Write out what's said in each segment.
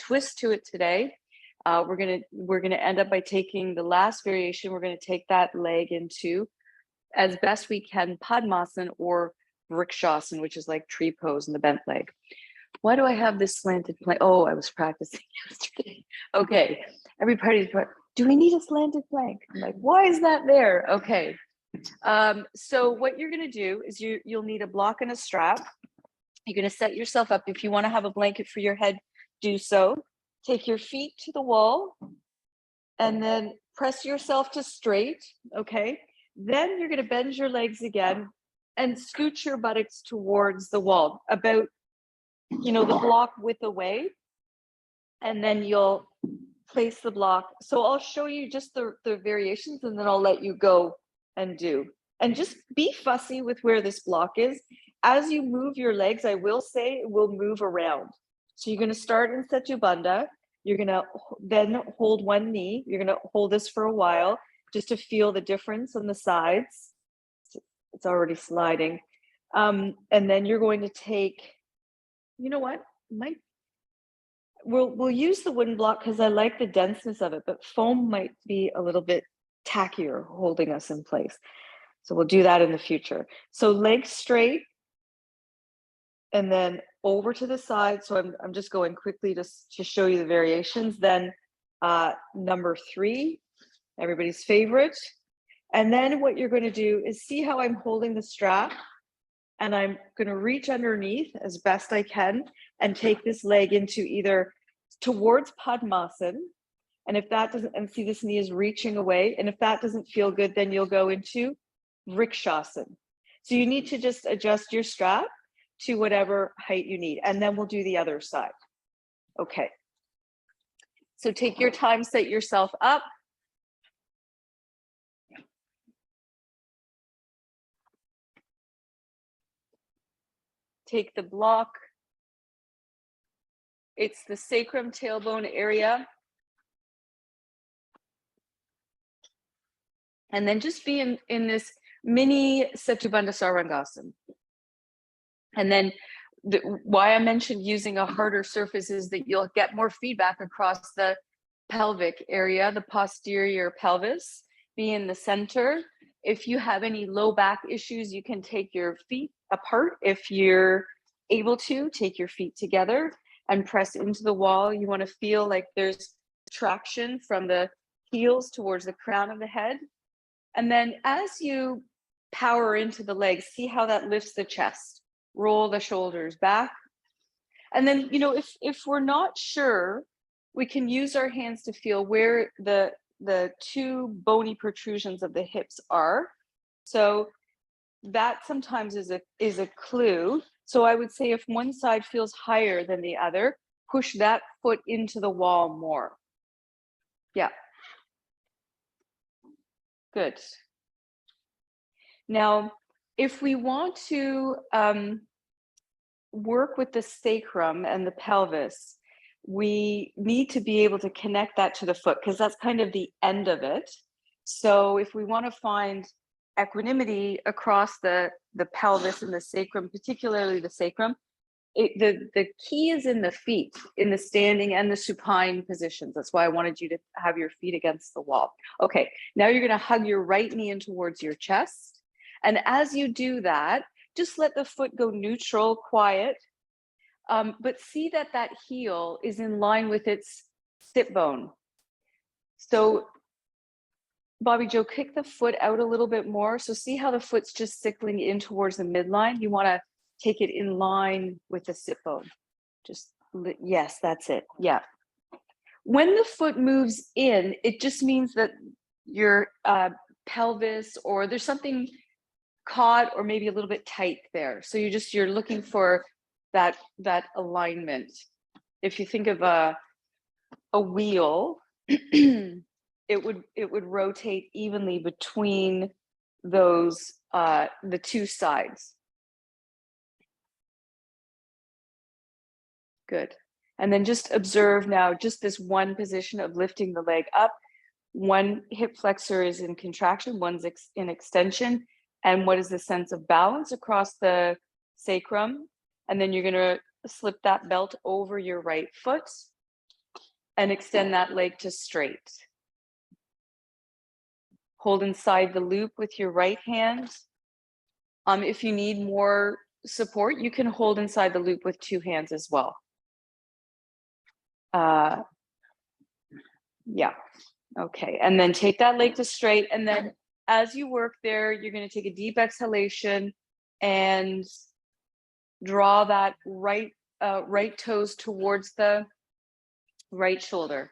twist to it today. We're gonna end up by taking the last variation. We're gonna take that leg into, as best we can, Padmasana or Vrikshasana, which is like tree pose in the bent leg. Why do I have this slanted plank? Oh, I was practicing yesterday. Okay, everybody's, do we need a slanted plank? I'm like, why is that there? Okay. So what you're gonna do is you'll need a block and a strap. You're gonna set yourself up. If you wanna have a blanket for your head, do so. Take your feet to the wall and then press yourself to straight, okay? Then you're gonna bend your legs again and scoot your buttocks towards the wall, about, the block width away. And then you'll place the block. So I'll show you just the variations and then I'll let you go and do. And just be fussy with where this block is. As you move your legs, I will say it will move around. So you're gonna start in Setu Bandha. You're gonna then hold one knee. You're gonna hold this for a while just to feel the difference on the sides. It's already sliding. And then you're going to take, you know what? We'll use the wooden block because I like the denseness of it, but foam might be a little bit tackier holding us in place. So we'll do that in the future. So legs straight and then over to the side. So I'm just going quickly to show you the variations. Then number 3, everybody's favorite. And then what you're going to do is see how I'm holding the strap, and I'm going to reach underneath as best I can and take this leg into either towards Padmasana. And if that doesn't, and see this knee is reaching away. And if that doesn't feel good, then you'll go into Vrikshasana. So you need to just adjust your strap to whatever height you need. And then we'll do the other side. Okay. So take your time, set yourself up. Take the block. It's the sacrum tailbone area. And then just be in this mini Setu Bandha Sarangasana. And then why I mentioned using a harder surface is that you'll get more feedback across the pelvic area, the posterior pelvis. Be in the center. If you have any low back issues, you can take your feet apart. If you're able to, take your feet together and press into the wall. You want to feel like there's traction from the heels towards the crown of the head. And then as you power into the legs, see how that lifts the chest. Roll the shoulders back. And then, if we're not sure, we can use our hands to feel where the 2 bony protrusions of the hips are. So that sometimes is a clue. So I would say if one side feels higher than the other, push that foot into the wall more. Yeah. Good. Now, if we want to work with the sacrum and the pelvis, we need to be able to connect that to the foot because that's kind of the end of it. So if we want to find equanimity across the pelvis and the sacrum, particularly the sacrum, the key is in the feet, in the standing and the supine positions. That's why I wanted you to have your feet against the wall. Okay, now you're going to hug your right knee in towards your chest. And as you do that, just let the foot go neutral, quiet. But see that heel is in line with its sit bone. So Bobby Joe, kick the foot out a little bit more. So see how the foot's just sickling in towards the midline. You want to take it in line with the sit bone. Yes, that's it. Yeah. When the foot moves in, it just means that your pelvis or there's something caught or maybe a little bit tight there. So you're looking for that alignment. If you think of a wheel, it would rotate evenly between those the 2 sides. Good. And then just observe now just this one position of lifting the leg up. One hip flexor is in contraction, one's in extension. And what is the sense of balance across the sacrum? And then you're going to slip that belt over your right foot. and extend that leg to straight. Hold inside the loop with your right hand. If you need more support, you can hold inside the loop with two hands as well. Yeah, okay. And then take that leg to straight. And then as you work there, you're going to take a deep exhalation and draw that right toes towards the right shoulder.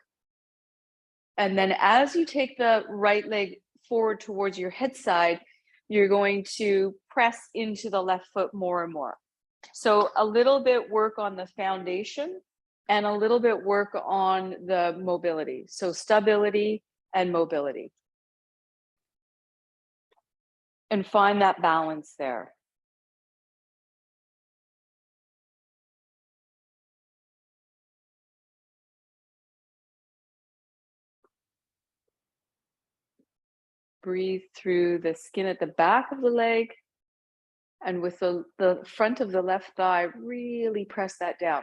And then as you take the right leg forward towards your head side, you're going to press into the left foot more and more. So a little bit work on the foundation and a little bit work on the mobility. So stability and mobility. And find that balance there. Breathe through the skin at the back of the leg. And with the front of the left thigh, really press that down.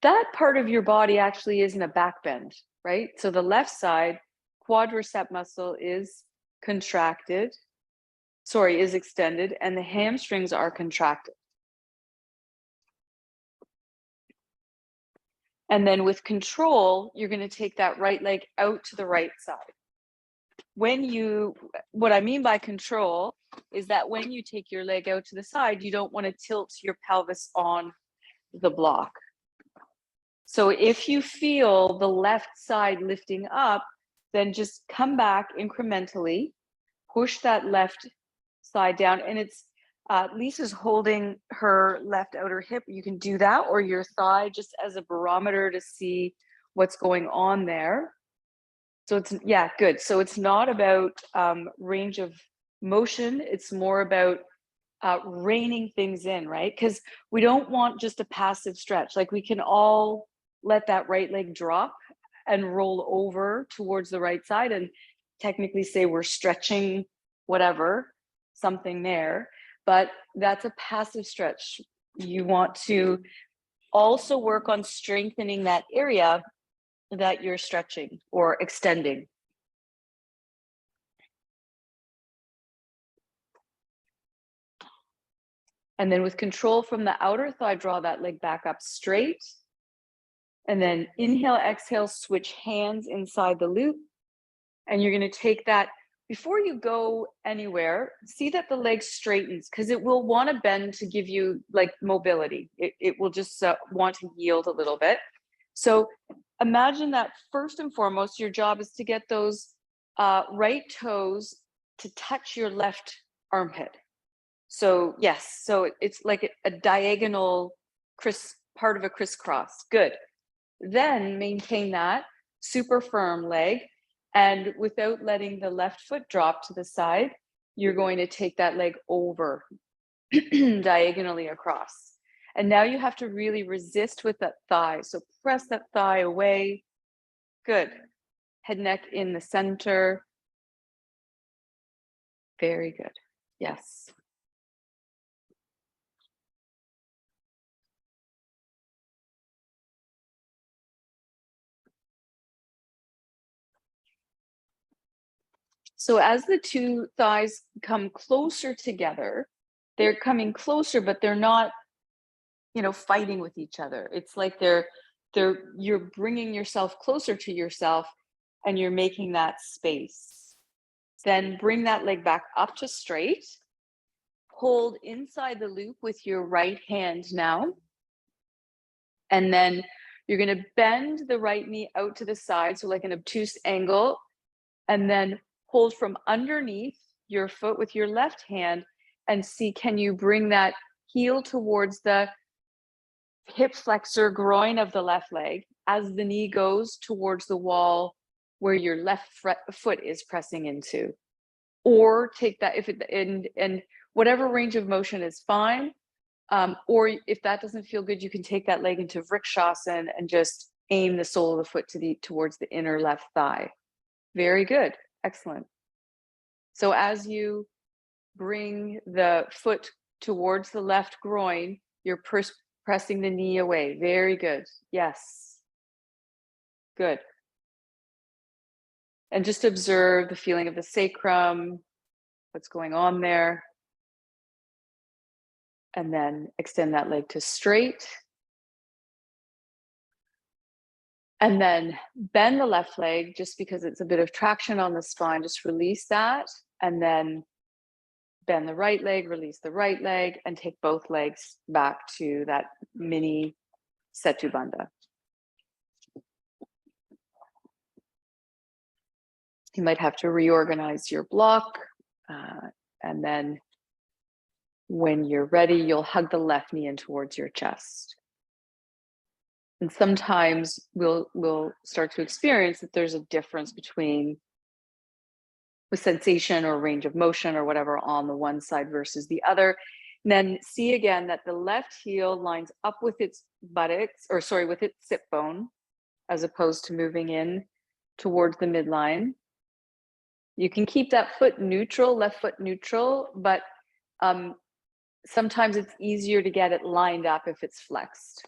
That part of your body actually isn't a back bend, right? So the left side quadricep muscle is extended, and the hamstrings are contracted. And then with control, you're going to take that right leg out to the right side. What I mean by control is that when you take your leg out to the side, you don't want to tilt your pelvis on the block. So if you feel the left side lifting up, then just come back incrementally, push that left side down. And it's Lisa's holding her left outer hip. You can do that, or your thigh, just as a barometer to see what's going on there. So it's, yeah, good. So it's not about range of motion. It's more about reining things in, right? Because we don't want just a passive stretch. Like, we can all let that right leg drop and roll over towards the right side and technically say we're stretching whatever, something there, but that's a passive stretch. You want to also work on strengthening that area that you're stretching or extending. And then with control from the outer thigh, draw that leg back up straight. And then inhale, exhale, switch hands inside the loop. And you're going to take that, before you go anywhere, see that the leg straightens, because it will want to bend to give you like mobility. It will just want to yield a little bit. So imagine that first and foremost, your job is to get those right toes to touch your left armpit. So yes, so it's like a diagonal part of a crisscross. Good. Then maintain that super firm leg, and without letting the left foot drop to the side, you're going to take that leg over diagonally across. And now you have to really resist with that thigh. So press that thigh away. Good. Head, neck in the center. Very good. Yes. So as the two thighs come closer together, they're coming closer, but they're not, fighting with each other. It's like you're bringing yourself closer to yourself, and you're making that space. Then bring that leg back up to straight. Hold inside the loop with your right hand now. And then you're going to bend the right knee out to the side, so like an obtuse angle, and then hold from underneath your foot with your left hand and see, can you bring that heel towards the hip flexor groin of the left leg as the knee goes towards the wall where your left foot is pressing into. Or take that, and whatever range of motion is fine. Or if that doesn't feel good, you can take that leg into Vrikshasana and just aim the sole of the foot towards the inner left thigh. Very good. Excellent. So as you bring the foot towards the left groin, you're pressing the knee away. Very good. Yes. Good. And just observe the feeling of the sacrum, what's going on there. And then extend that leg to straight. And then bend the left leg just because it's a bit of traction on the spine. Just release that. And then bend the right leg, release the right leg, and take both legs back to that mini Setu Bandha. You might have to reorganize your block. And then when you're ready, you'll hug the left knee in towards your chest. And sometimes we'll start to experience that there's a difference between the sensation or range of motion or whatever on the one side versus the other. And then see again that the left heel lines up with its buttocks, or sorry, with its sit bone, as opposed to moving in towards the midline. You can keep that foot neutral, left foot neutral, but sometimes it's easier to get it lined up if it's flexed.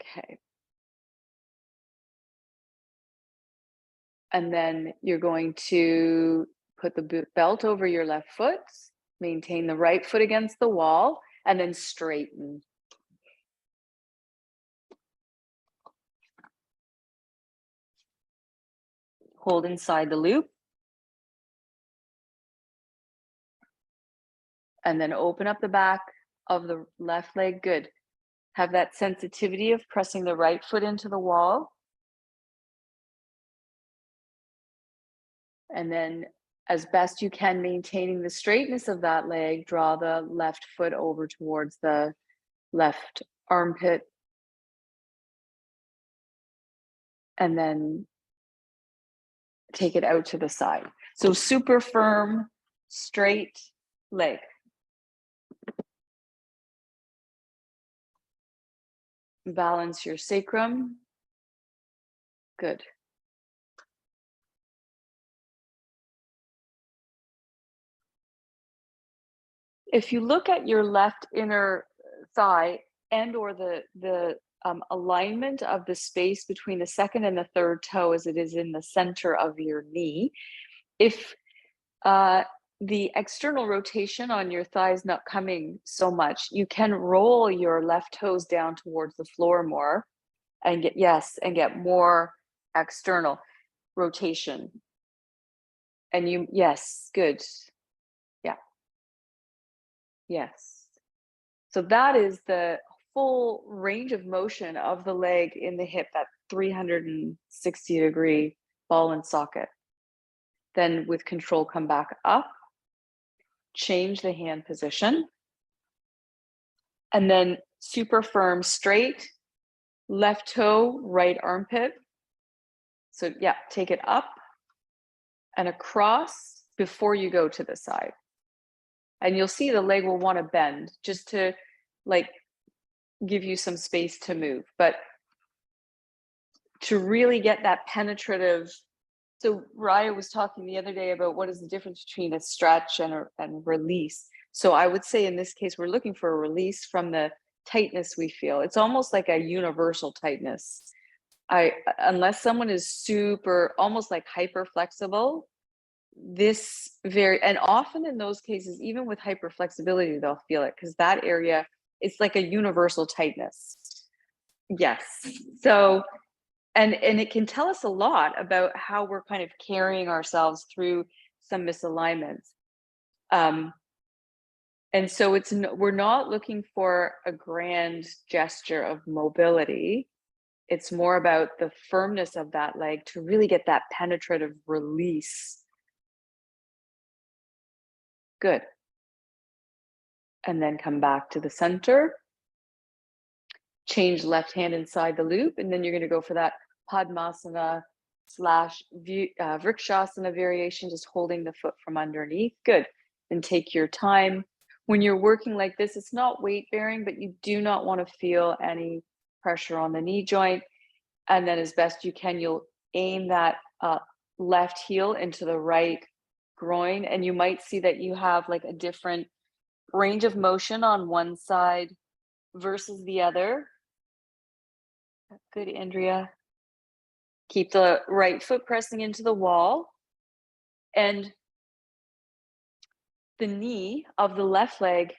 Okay. And then you're going to put the belt over your left foot, maintain the right foot against the wall, and then straighten. Hold inside the loop. And then open up the back of the left leg. Good. Have that sensitivity of pressing the right foot into the wall. And then as best you can, maintaining the straightness of that leg, draw the left foot over towards the left armpit. And then take it out to the side. So super firm, straight leg. Balance your sacrum. Good. If you look at your left inner thigh and or the alignment of the space between the second and the third toe as it is in the center of your knee, if the external rotation on your thigh is not coming so much, you can roll your left toes down towards the floor more and get more external rotation. And yes, good. Yeah. Yes. So that is the full range of motion of the leg in the hip, that 360-degree ball and socket. Then with control, come back up, change the hand position, and then super firm, straight, left toe, right armpit. So yeah, take it up and across before you go to the side. And you'll see the leg will want to bend just to like give you some space to move. But to really get that penetrative, so Raya was talking the other day about what is the difference between a stretch and release. So I would say in this case, we're looking for a release from the tightness we feel. It's almost like a universal tightness. Unless someone is super, almost like hyper flexible, and often in those cases, even with hyper flexibility, they'll feel it because that area, it's like a universal tightness. Yes. So, and it can tell us a lot about how we're kind of carrying ourselves through some misalignments. And so we're not looking for a grand gesture of mobility. It's more about the firmness of that leg to really get that penetrative release. Good. And then come back to the center. Change left hand inside the loop, and then you're going to go for that Padmasana / Vrikshasana variation, just holding the foot from underneath. Good. And take your time. When you're working like this, it's not weight bearing, but you do not want to feel any pressure on the knee joint. And then as best you can, you'll aim that left heel into the right groin. And you might see that you have like a different range of motion on one side versus the other. Good, Andrea. Keep the right foot pressing into the wall and the knee of the left leg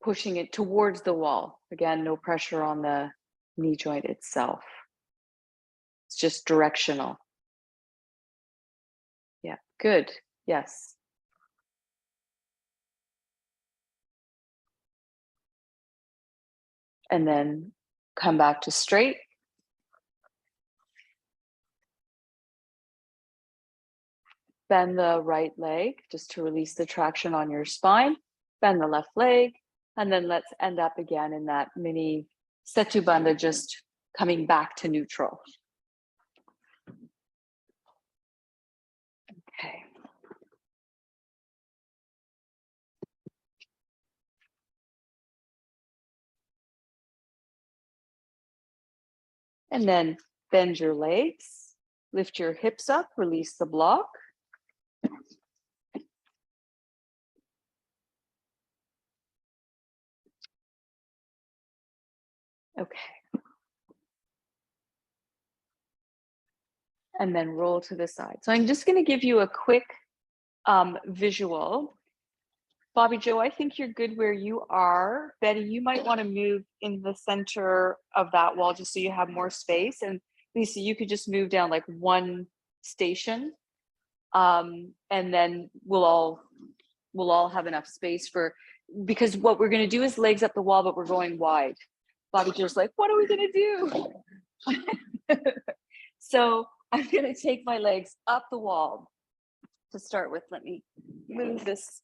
pushing it towards the wall. Again, no pressure on the knee joint itself. It's just directional. Yeah, good. Yes. And then come back to straight. Bend the right leg just to release the traction on your spine. Bend the left leg. And then let's end up again in that mini Setu Bandha, just coming back to neutral. Okay. And then bend your legs, lift your hips up, release the block. Okay. And then roll to the side. So I'm just going to give you a quick visual. Bobby Joe, I think you're good where you are. Betty, you might want to move in the center of that wall just so you have more space. And Lisa, you could just move down like one station. And then we'll all have enough space for, because what we're going to do is legs up the wall, but we're going wide. Bobby Joe's like, what are we going to do? So I'm going to take my legs up the wall to start with. Let me move this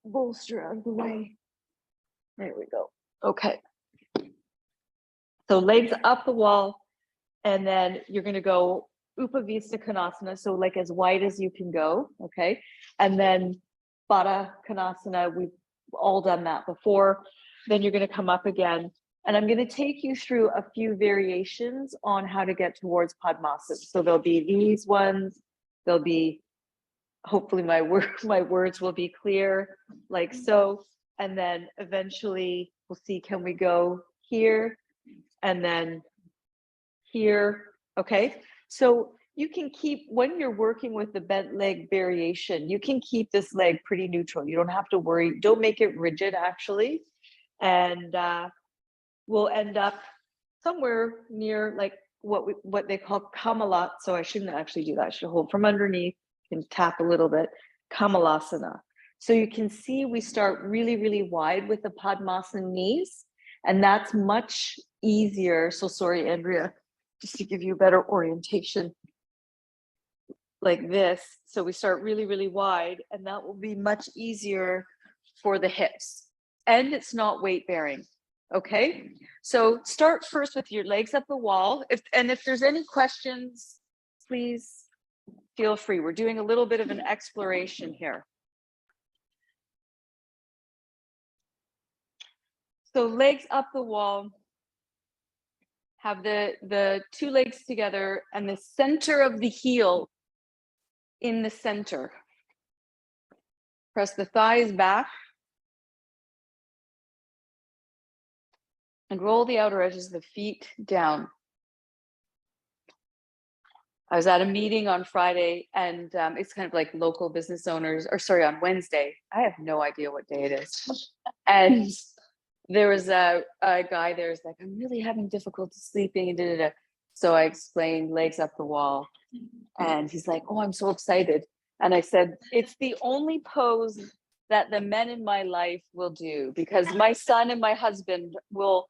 bolster out of the way. There we go. Okay. So legs up the wall, and then you're going to go Upavista Konasana, so like as wide as you can go, okay? And then Baddha Konasana, we've all done that before. Then you're going to come up again. And I'm going to take you through a few variations on how to get towards Padmasana. So there'll be these ones, there'll be, hopefully my words will be clear, like so. And then eventually we'll see, can we go here and then here, okay? So you can keep, when you're working with the bent leg variation, you can keep this leg pretty neutral. You don't have to worry, don't make it rigid actually. And we'll end up somewhere near like what they call Kamala. So I shouldn't actually do that. I should hold from underneath and tap a little bit, Kamalasana. So you can see we start really, really wide with the Padmasana knees, and that's much easier. So sorry, Andrea, just to give you a better orientation like this. So we start really, really wide, and that will be much easier for the hips. And it's not weight bearing. Okay, so start first with your legs up the wall. If there's any questions, please feel free. We're doing a little bit of an exploration here. So legs up the wall, have the two legs together and the center of the heel in the center. Press the thighs back. And roll the outer edges of the feet down. I was at a meeting on Friday, and it's kind of like local business owners, or sorry, on Wednesday. I have no idea what day it is. And there was a guy there's like, I'm really having difficulty sleeping and da-da-da. So I explained legs up the wall. And he's like, oh, I'm so excited. And I said, it's the only pose that the men in my life will do, because my son and my husband will,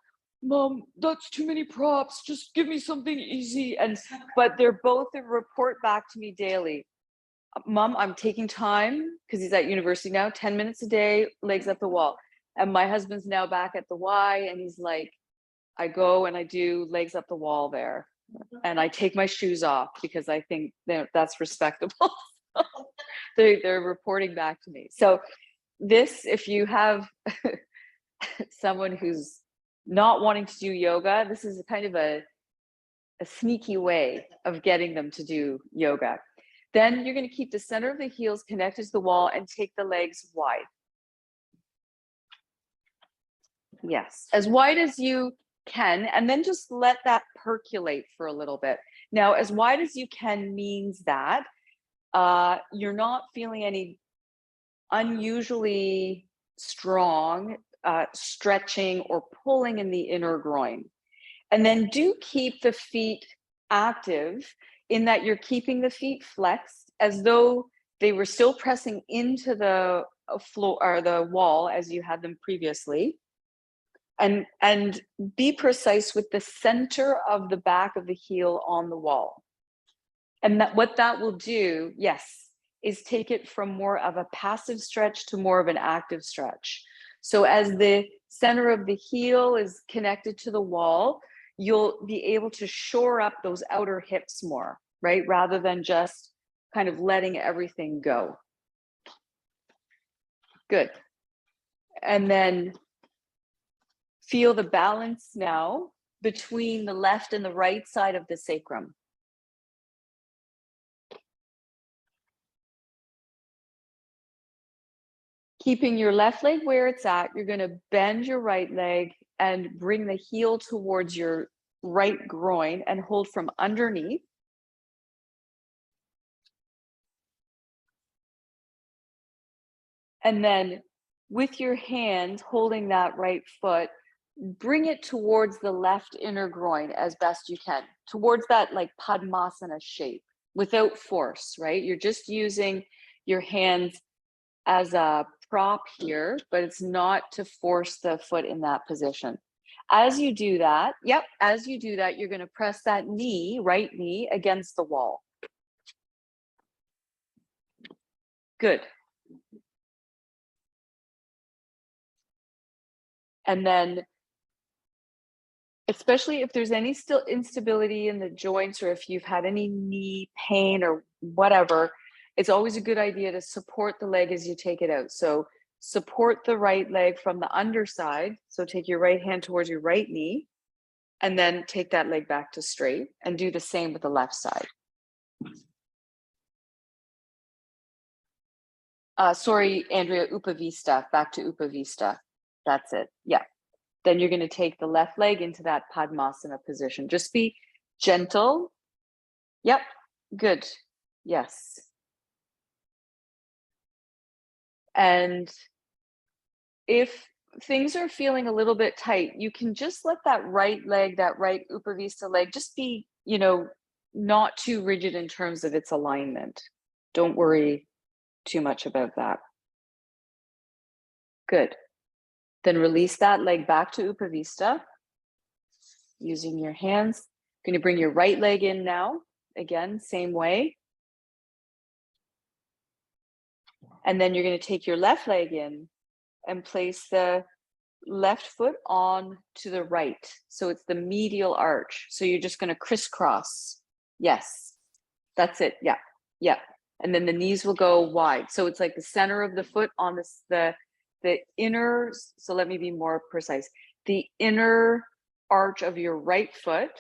Mom, that's too many props. Just give me something easy. But they're both a report back to me daily. Mom, I'm taking time, because he's at university now, 10 minutes a day, legs up the wall. And my husband's now back at the Y, and he's like, I go and I do legs up the wall there. And I take my shoes off because I think that's respectable. They're reporting back to me. So this, if you have someone who's not wanting to do yoga, this is kind of a sneaky way of getting them to do yoga. Then you're going to keep the center of the heels connected to the wall and take the legs wide. Yes, as wide as you can, and then just let that percolate for a little bit. Now, as wide as you can means that you're not feeling any unusually strong stretching or pulling in the inner groin. And then do keep the feet active in that you're keeping the feet flexed as though they were still pressing into the floor or the wall as you had them previously. And be precise with the center of the back of the heel on the wall. And that what that will do, yes, is take it from more of a passive stretch to more of an active stretch. So as the center of the heel is connected to the wall, you'll be able to shore up those outer hips more, right? Rather than just kind of letting everything go. Good. And then feel the balance now between the left and the right side of the sacrum. Keeping your left leg where it's at, you're going to bend your right leg and bring the heel towards your right groin and hold from underneath. And then with your hand holding that right foot, bring it towards the left inner groin as best you can, towards that like Padmasana shape without force, right? You're just using your hands as a prop here, but it's not to force the foot in that position. As you do that, as you do that, you're going to press that knee, right knee, against the wall. Good. And then, especially if there's any still instability in the joints or if you've had any knee pain or whatever, it's always a good idea to support the leg as you take it out. So support the right leg from the underside. So take your right hand towards your right knee and then take that leg back to straight and do the same with the left side. Sorry, Andrea, Upavista, back to Upavista. That's it. Yeah. Then you're going to take the left leg into that Padmasana position. Just be gentle. Yep. Good. Yes. And if things are feeling a little bit tight, you can just let that right leg, that right Upavista leg, just be, not too rigid in terms of its alignment. Don't worry too much about that. Good. Then release that leg back to Upavista using your hands. Going to bring your right leg in now. Again, same way. And then you're going to take your left leg in and place the left foot on to the right. So it's the medial arch. So you're just going to crisscross. Yes, that's it. Yeah, yeah. And then the knees will go wide. So it's like the center of the foot on the inner, so let me be more precise. The inner arch of your right foot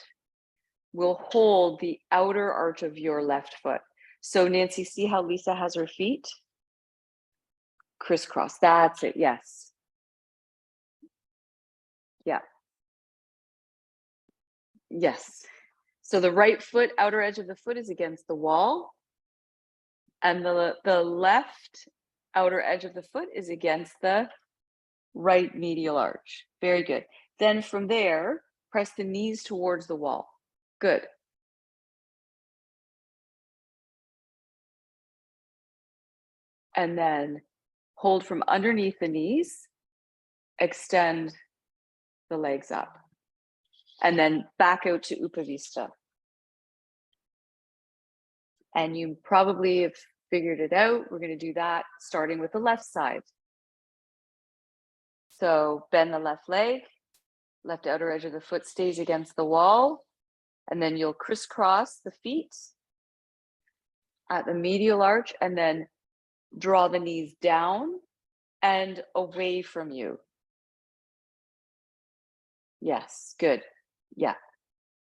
will hold the outer arch of your left foot. So Nancy, see how Lisa has her feet? Crisscross, that's it, yes. Yeah. Yes. So the right foot, outer edge of the foot is against the wall. And the left outer edge of the foot is against the right medial arch. Very good. Then from there, press the knees towards the wall. Good. And then hold from underneath the knees, extend the legs up, and then back out to Upavista. And you probably have figured it out. We're going to do that starting with the left side. So bend the left leg, left outer edge of the foot stays against the wall, and then you'll crisscross the feet at the medial arch and then draw the knees down and away from you. Yes, good. Yeah,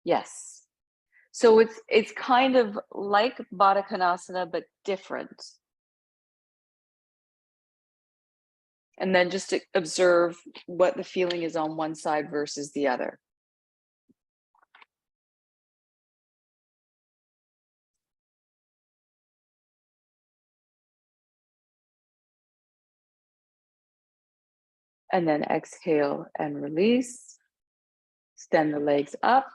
yes. So it's kind of like Baddha Konasana, but different. And then just to observe what the feeling is on one side versus the other. And then exhale and release. Extend the legs up.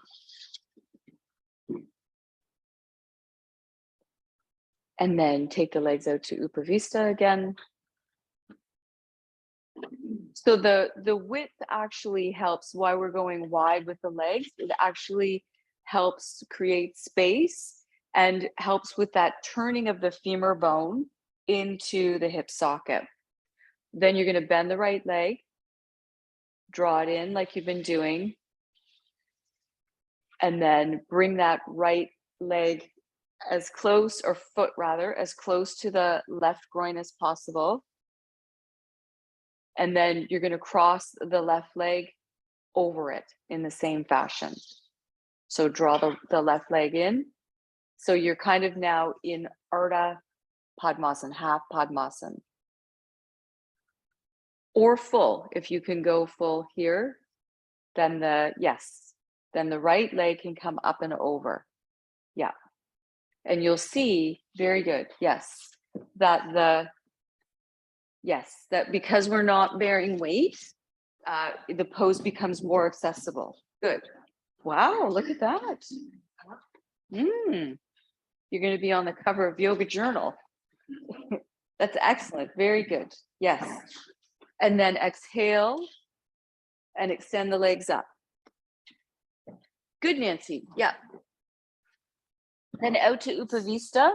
And then take the legs out to Upavista again. So the width actually helps. Why we're going wide with the legs, it actually helps create space and helps with that turning of the femur bone into the hip socket. Then you're going to bend the right leg, draw it in like you've been doing, and then bring that right leg as close, or foot rather, as close to the left groin as possible. And then you're going to cross the left leg over it in the same fashion. So draw the left leg in. So you're kind of now in Ardha Padmasana, half Padmasana. Or full. If you can go full here, then then the right leg can come up and over. Yeah. And you'll see, very good, yes, that because we're not bearing weight, the pose becomes more accessible. Good. Wow, look at that. You're going to be on the cover of Yoga Journal. That's excellent. Very good. Yes. And then exhale and extend the legs up. Good, Nancy. Yeah. Then out to Upavista.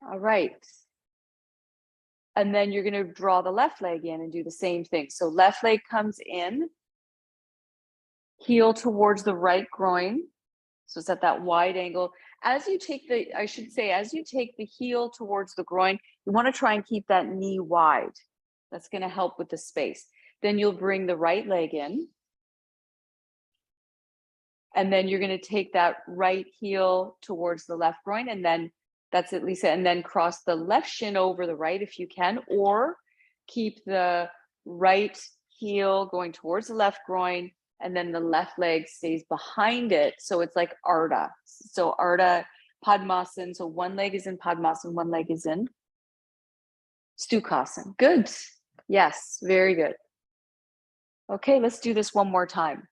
All right. And then you're going to draw the left leg in and do the same thing. So left leg comes in, heel towards the right groin. So it's at that wide angle. As you take as you take the heel towards the groin, you want to try and keep that knee wide. That's going to help with the space. Then you'll bring the right leg in. And then you're going to take that right heel towards the left groin, and then that's it, Lisa. And then cross the left shin over the right if you can, or keep the right heel going towards the left groin, and then the left leg stays behind it. So it's like Ardha. So Ardha Padmasana. So one leg is in Padmasana, one leg is in Sukhasana. Good. Yes, very good. Okay, let's do this one more time.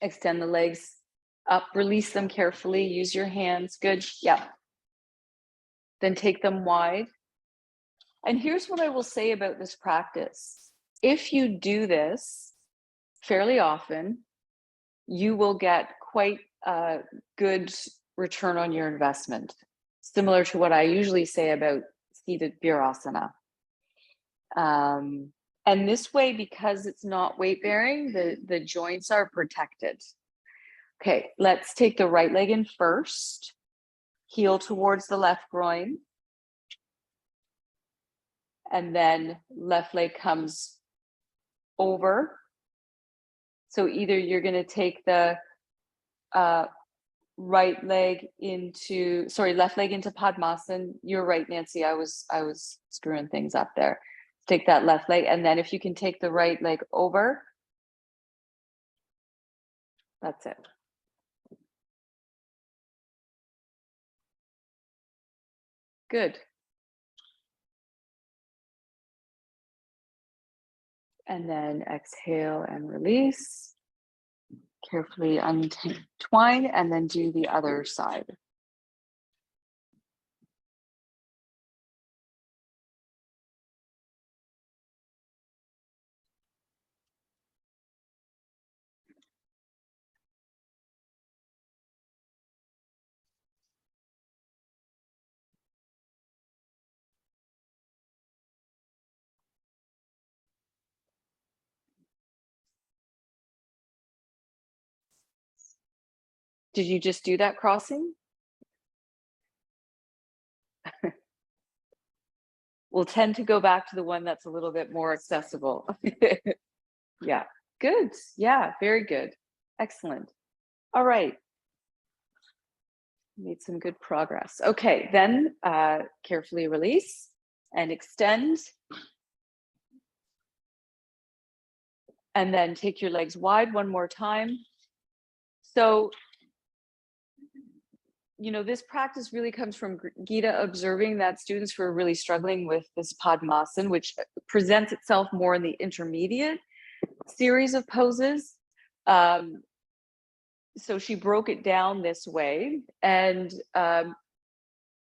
Extend the legs up, release them carefully, use your hands. Good. Yeah. Then take them wide. And here's what I will say about this practice. If you do this fairly often, you will get quite a good return on your investment, similar to what I usually say about seated Virasana. And this way, because it's not weight bearing, the joints are protected. Okay, let's take the right leg in first, heel towards the left groin. And then left leg comes over. So either you're going to take the left leg into Padmasana. You're right, Nancy. I was screwing things up there. Take that left leg, and then if you can take the right leg over, that's it. Good. And then exhale and release. Carefully untwine, and then do the other side. Did you just do that crossing? We'll tend to go back to the one that's a little bit more accessible. Yeah, good. Yeah, very good. Excellent. All right. Made some good progress. Okay, then carefully release and extend. And then take your legs wide one more time. So you know, this practice really comes from Gita observing that students who are really struggling with this Padmasana, which presents itself more in the intermediate series of poses. So she broke it down this way. And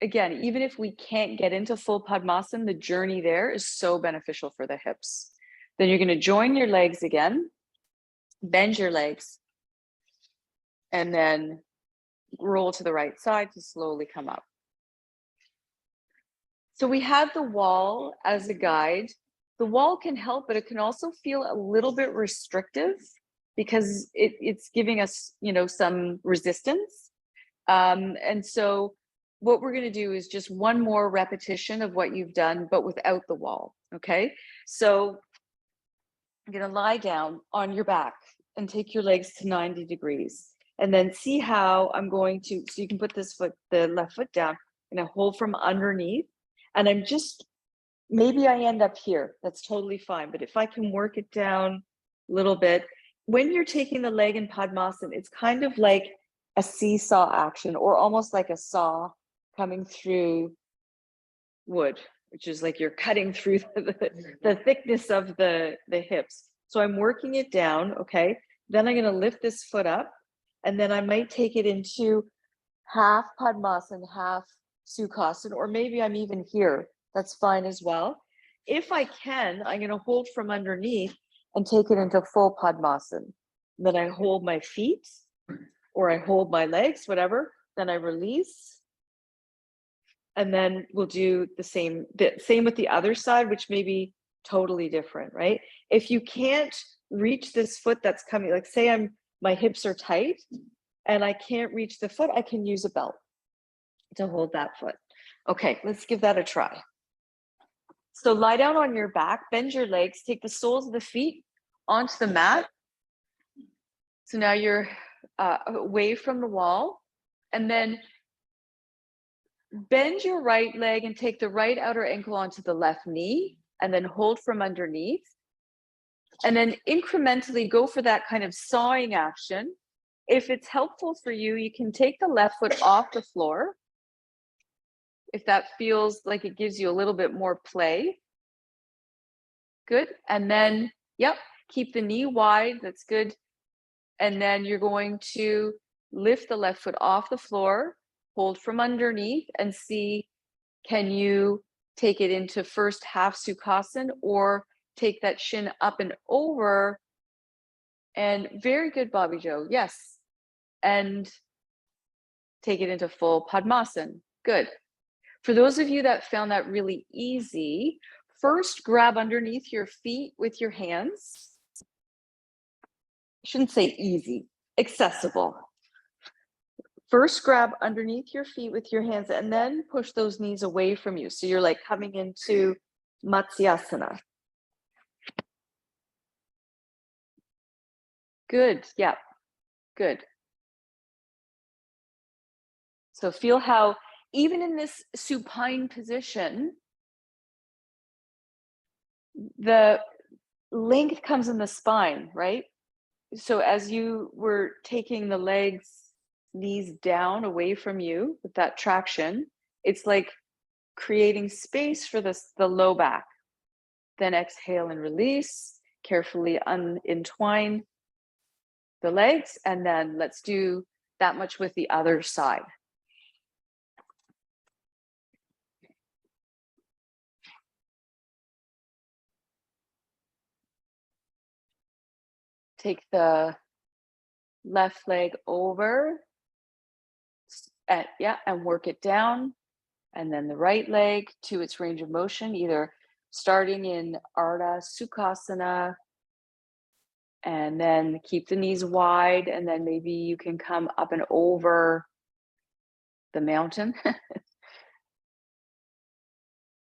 again, even if we can't get into full Padmasana, the journey there is so beneficial for the hips. Then you're going to join your legs again, bend your legs, and then roll to the right side to slowly come up. So we have the wall as a guide. The wall can help, but it can also feel a little bit restrictive because it's giving us, you know, some resistance. And so what we're going to do is just one more repetition of what you've done, but without the wall. Okay. So I'm going to lie down on your back and take your legs to 90 degrees. And then see how I'm going to, so you can put this foot, the left foot down, and I hold from underneath. And I'm just, maybe I end up here. That's totally fine. But if I can work it down a little bit, when you're taking the leg in Padmasana, it's kind of like a seesaw action, or almost like a saw coming through wood, which is like you're cutting through the thickness of the hips. So I'm working it down. Okay. Then I'm going to lift this foot up. And then I might take it into half Padmasana, half Sukhasana, or maybe I'm even here. That's fine as well. If I can, I'm going to hold from underneath and take it into full Padmasana. Then I hold my feet, or I hold my legs, whatever. Then I release. And then we'll do the same with the other side, which may be totally different, right? If you can't reach this foot that's coming, like say my hips are tight and I can't reach the foot, I can use a belt to hold that foot. Okay, let's give that a try. So lie down on your back, bend your legs, take the soles of the feet onto the mat. So now you're away from the wall, and then bend your right leg and take the right outer ankle onto the left knee, and then hold from underneath. And then incrementally go for that kind of sawing action. If it's helpful for you, you can take the left foot off the floor, if that feels like it gives you a little bit more play. Good. And then, yep, keep the knee wide. That's good. And then you're going to lift the left foot off the floor, hold from underneath, and see, can you take it into first half Sukhasana, or take that shin up and over. And very good, Bobby Joe. Yes. And take it into full Padmasana. Good. For those of you that found that really easy, first grab underneath your feet with your hands. I shouldn't say easy, accessible. First grab underneath your feet with your hands, and then push those knees away from you. So you're like coming into Matsyasana. Good. Yeah. Good. So feel how even in this supine position, the length comes in the spine, right? So as you were taking the legs, knees down away from you with that traction, it's like creating space for the low back. Then exhale and release, carefully entwine the legs, and then let's do that much with the other side. Take the left leg over, and work it down. And then the right leg to its range of motion, either starting in Ardha Sukhasana, and then keep the knees wide, and then maybe you can come up and over the mountain.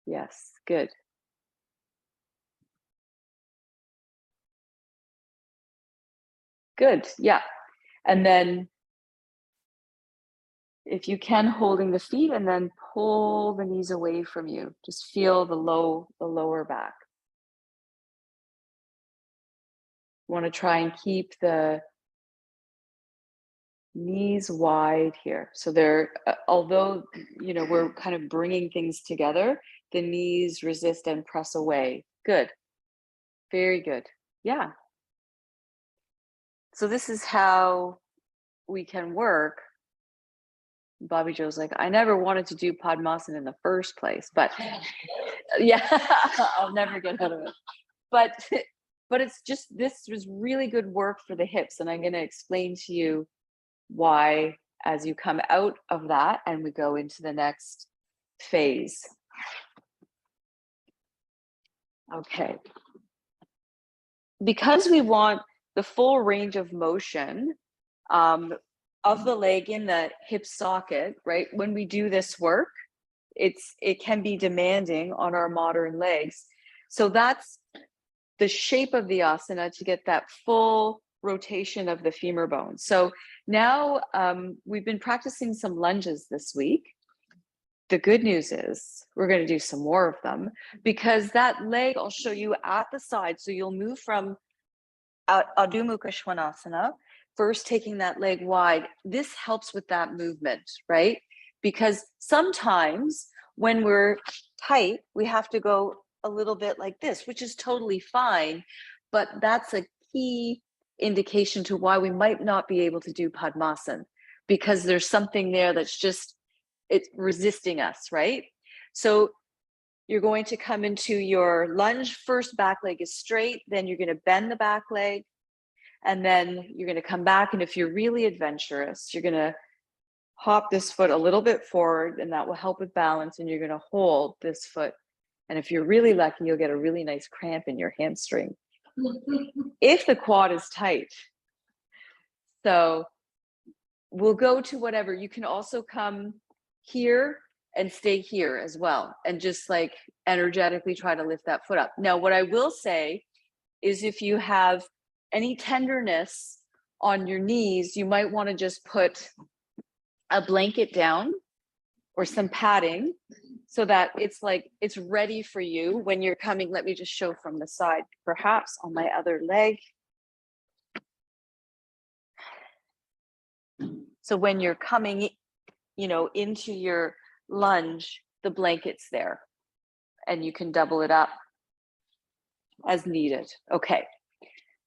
Yes, good. Good, yeah. And then if you can, holding the feet, and then pull the knees away from you. Just feel the lower back. You want to try and keep the Knees wide here. So they're, although, you know, we're kind of bringing things together, the knees resist and press away. Good. Very good. Yeah. So this is how we can work. Bobby Joe's like, I never wanted to do Padmasana in the first place, but yeah, I'll never get out of it. But it's just, this was really good work for the hips, and I'm going to explain to you why as you come out of that and we go into the next phase. Okay. Because we want the full range of motion of the leg in the hip socket, right? When we do this work, it can be demanding on our modern legs. So that's the shape of the asana, to get that full rotation of the femur bone. So now we've been practicing some lunges this week. The good news is we're going to do some more of them, because that leg, I'll show you at the side. So you'll move from Adho Mukha Svanasana, first taking that leg wide. This helps with that movement, right? Because sometimes when we're tight, we have to go a little bit like this, which is totally fine, but that's a key indication to why we might not be able to do Padmasana, because there's something there that's just, it's resisting us, right? So you're going to come into your lunge. First, back leg is straight, then you're going to bend the back leg, and then you're going to come back. And if you're really adventurous, you're going to hop this foot a little bit forward, and that will help with balance, and you're going to hold this foot. And if you're really lucky, you'll get a really nice cramp in your hamstring if the quad is tight. So we'll go to whatever. You can also come here and stay here as well, and just like energetically try to lift that foot up. Now, what I will say is, if you have any tenderness on your knees, you might want to just put a blanket down or some padding, so that it's like it's ready for you when you're coming. Let me just show from the side, perhaps on my other leg. So when you're coming, you know, into your lunge, the blanket's there, and you can double it up as needed. Okay,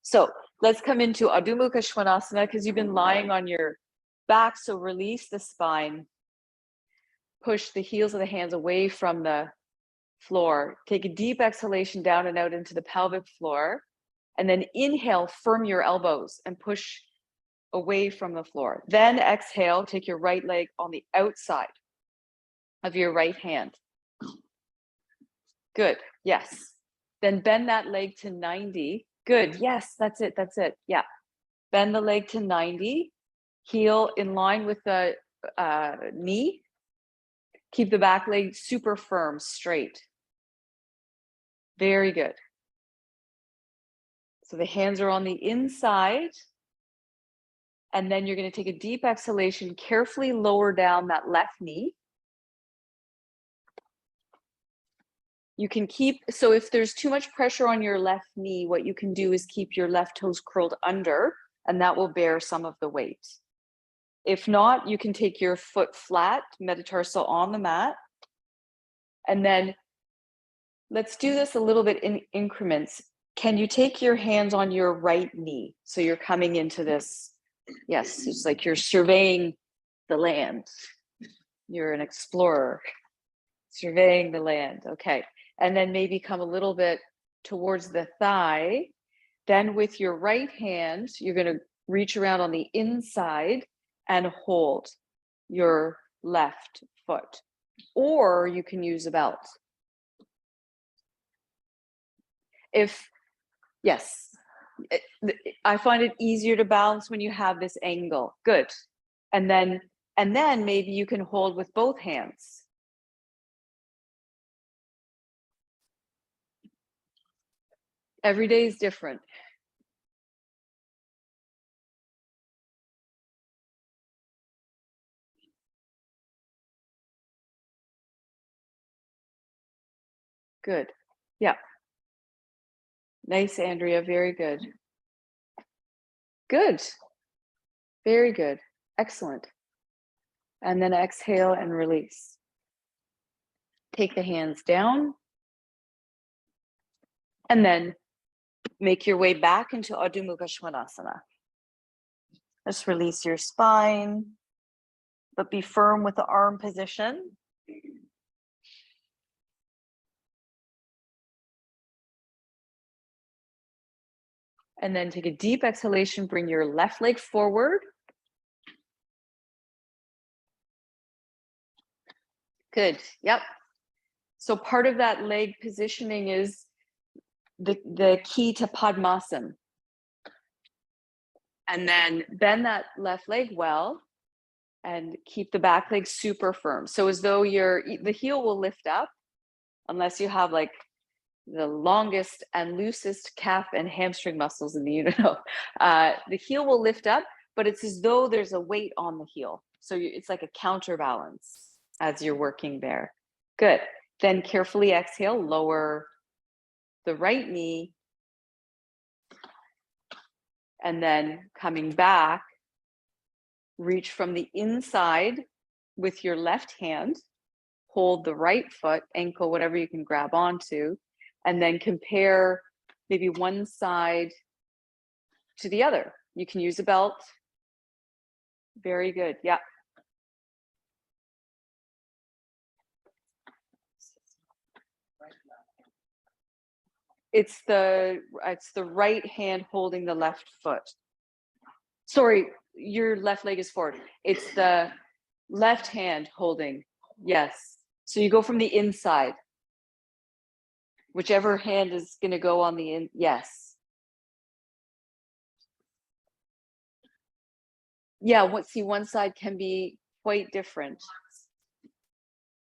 so let's come into Adho Mukha Svanasana, because you've been lying on your back. So release the spine, push the heels of the hands away from the floor. Take a deep exhalation down and out into the pelvic floor, and then inhale, firm your elbows and push away from the floor. Then exhale, take your right leg on the outside of your right hand. Good. Yes. Then bend that leg to 90. Good. Yes, that's it. That's it. Yeah. Bend the leg to 90. Heel in line with the knee. Keep the back leg super firm, straight. Very good. So the hands are on the inside. And then you're going to take a deep exhalation, carefully lower down that left knee. You can keep, so if there's too much pressure on your left knee, what you can do is keep your left toes curled under, and that will bear some of the weight. If not, you can take your foot flat, metatarsal on the mat. And then let's do this a little bit in increments. Can you take your hands on your right knee? So you're coming into this, yes, it's like you're surveying the land. You're an explorer, surveying the land. Okay. And then maybe come a little bit towards the thigh. Then with your right hand, you're going to reach around on the inside and hold your left foot. Or you can use a belt. Yes, I find it easier to balance when you have this angle. Good. And then maybe you can hold with both hands. Every day is different. Good. Yeah. Nice, Andrea. Very good. Good. Very good. Excellent. And then exhale and release. Take the hands down. And then make your way back into Adho Mukha Svanasana. Just release your spine, but be firm with the arm position. And then take a deep exhalation, bring your left leg forward. Good, yep. So part of that leg positioning is the key to Padmasana. And then bend that left leg well and keep the back leg super firm. So as though the heel will lift up, unless you have like the longest and loosest calf and hamstring muscles in the universe. The heel will lift up, but it's as though there's a weight on the heel. So it's like a counterbalance as you're working there. Good. Then carefully exhale, lower the right knee. And then coming back, reach from the inside with your left hand, hold the right foot, ankle, whatever you can grab onto, and then compare maybe one side to the other. You can use a belt. Very good, yeah. It's the right hand holding the left foot. Sorry, your left leg is forward. It's the left hand holding, yes. So you go from the inside. Whichever hand is gonna go on the in, yes. Yeah, one side can be quite different.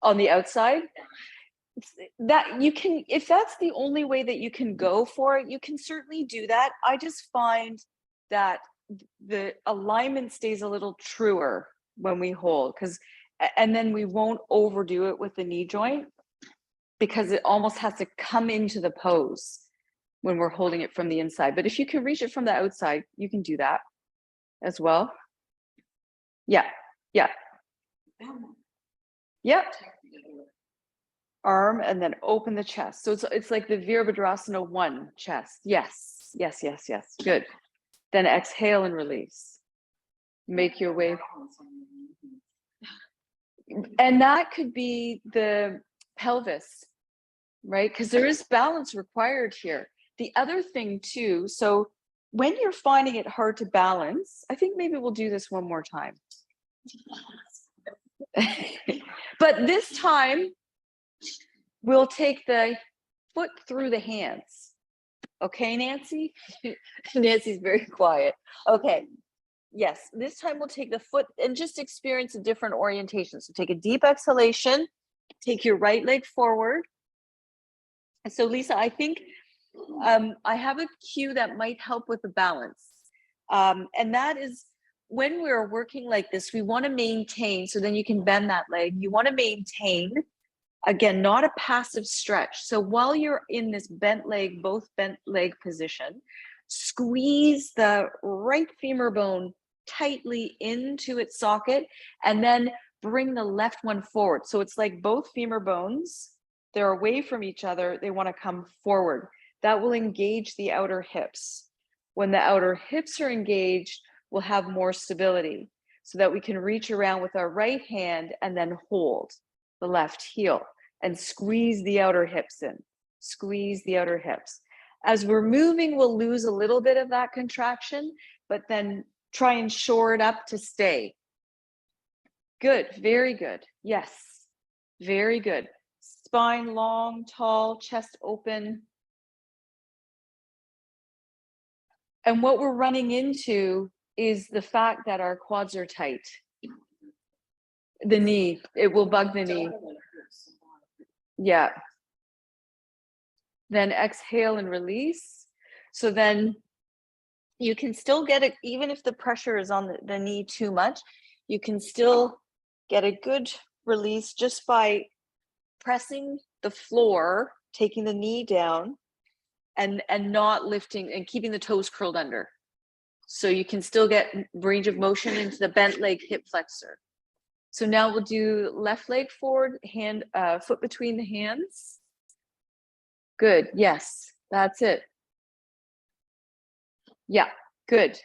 On the outside? That you can, if that's the only way that you can go for it, you can certainly do that. I just find that the alignment stays a little truer when we hold, and then we won't overdo it with the knee joint because it almost has to come into the pose when we're holding it from the inside. But if you can reach it from the outside, you can do that as well. Yeah, yeah. Yep. Arm and then open the chest. So it's like the Virabhadrasana 1 chest. Yes, yes, yes, yes. Good. Then exhale and release. Make your way. And that could be the pelvis, right? Because there is balance required here. The other thing too, so when you're finding it hard to balance, I think maybe we'll do this one more time. But this time, we'll take the foot through the hands. Okay, Nancy? Nancy's very quiet. Okay. Yes, this time we'll take the foot and just experience a different orientation. So take a deep exhalation, take your right leg forward. And so Lisa, I think I have a cue that might help with the balance. And that is when we're working like this, we want to maintain, so then you can bend that leg. You want to maintain, again, not a passive stretch. So while you're in this bent leg, both bent leg position, squeeze the right femur bone tightly into its socket and then bring the left one forward. So it's like both femur bones, they're away from each other. They want to come forward. That will engage the outer hips. When the outer hips are engaged, we'll have more stability so that we can reach around with our right hand and then hold the left heel and squeeze the outer hips in. Squeeze the outer hips. As we're moving, we'll lose a little bit of that contraction, but then try and shore it up to stay. Good, very good. Yes, very good. Spine long, tall, chest open. And what we're running into is the fact that our quads are tight. The knee, it will bug the knee. Yeah. Then exhale and release. So then you can still get it, even if the pressure is on the knee too much, you can still get a good release just by pressing the floor, taking the knee down and not lifting and keeping the toes curled under. So you can still get range of motion into the bent leg hip flexor. So now we'll do left leg forward, hand, foot between the hands. Good, yes, that's it. Yeah, good.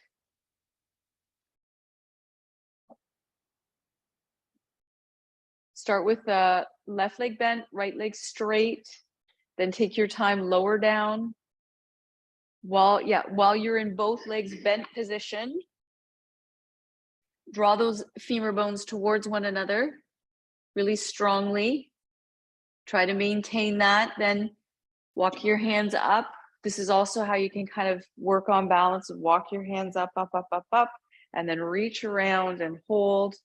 Start with the left leg bent, right leg straight, then take your time lower down. While you're in both legs bent position, draw those femur bones towards one another really strongly. Try to maintain that, then walk your hands up. This is also how you can kind of work on balance. Walk your hands up, up, up, up, up, and then reach around and hold.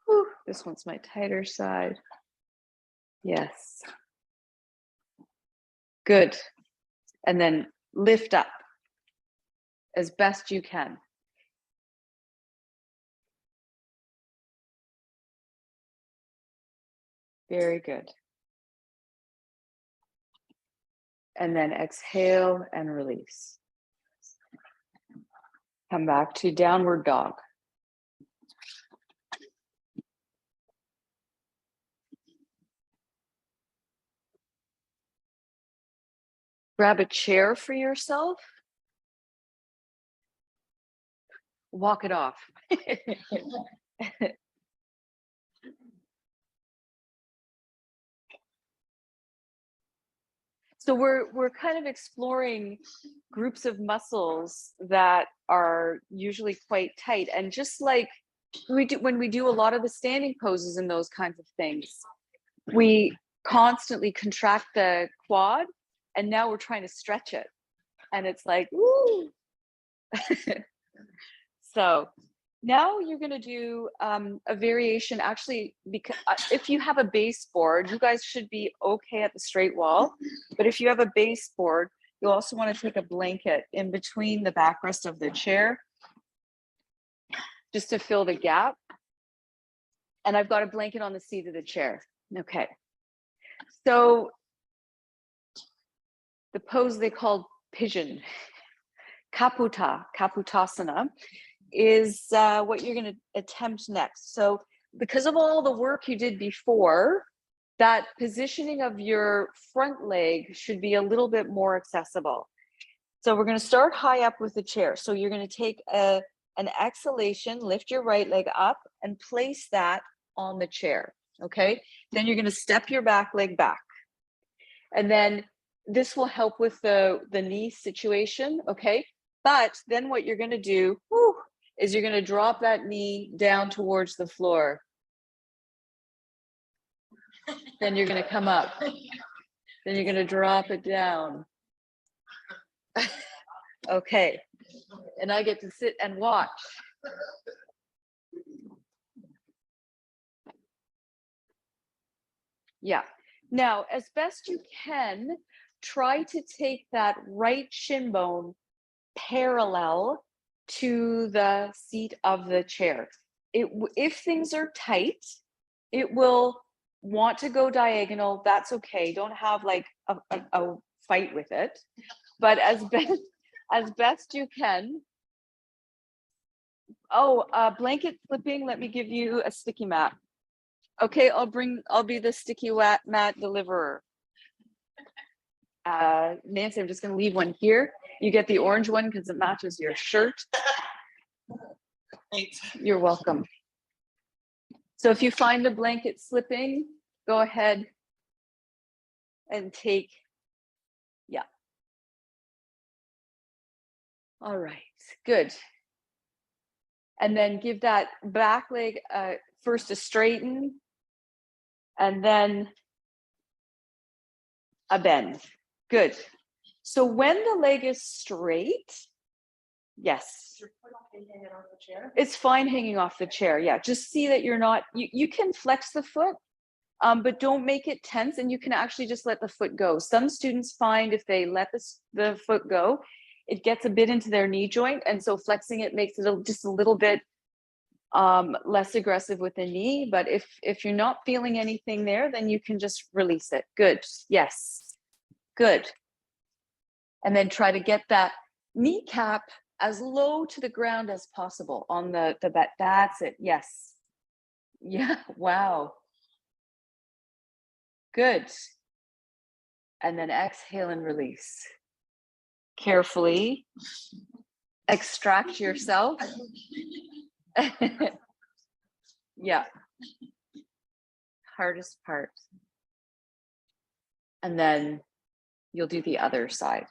Whew, this one's my tighter side. Yes. Good. And then lift up as best you can. Very good. And then exhale and release. Come back to downward dog. Grab a chair for yourself. Walk it off. So we're kind of exploring groups of muscles that are usually quite tight, and just like when we do a lot of the standing poses and those kinds of things, we constantly contract the quad, and now we're trying to stretch it, and it's like, woo. So now you're going to do a variation, actually, because if you have a baseboard, you guys should be okay at the straight wall. But if you have a baseboard, you also want to take a blanket in between the backrest of the chair, just to fill the gap. And I've got a blanket on the seat of the chair. Okay. So the pose they call pigeon, Kaputasana, is what you're going to attempt next. So because of all the work you did before, that positioning of your front leg should be a little bit more accessible. So we're going to start high up with the chair. So you're going to take an exhalation, lift your right leg up and place that on the chair. Okay. Then you're going to step your back leg back. And then this will help with the knee situation. Okay. But then what you're going to do is you're going to drop that knee down towards the floor. Then you're going to come up. Then you're going to drop it down. Okay. And I get to sit and watch. Yeah. Now, as best you can, try to take that right shin bone parallel to the seat of the chair. If things are tight, it will want to go diagonal. That's okay. Don't have like a fight with it. But as best you can. Oh, blanket flipping. Let me give you a sticky mat. Okay, I'll be the sticky mat deliverer. Nancy, I'm just going to leave one here. You get the orange one because it matches your shirt. Thanks. You're welcome. So if you find the blanket slipping, go ahead and take, yeah. All right, good. And then give that back leg first a straighten and then a bend. Good. So when the leg is straight, yes. It's fine hanging off the chair. Yeah, just see that you're not, you can flex the foot, but don't make it tense, and you can actually just let the foot go. Some students find if they let the foot go, it gets a bit into their knee joint, and so flexing it makes it just a little bit less aggressive with the knee. But if you're not feeling anything there, then you can just release it. Good. Yes. Good. And then try to get that kneecap as low to the ground as possible on the bed. That's it. Yes. Yeah. Wow. Good. And then exhale and release. Carefully extract yourself. Yeah. Hardest part. And then you'll do the other side.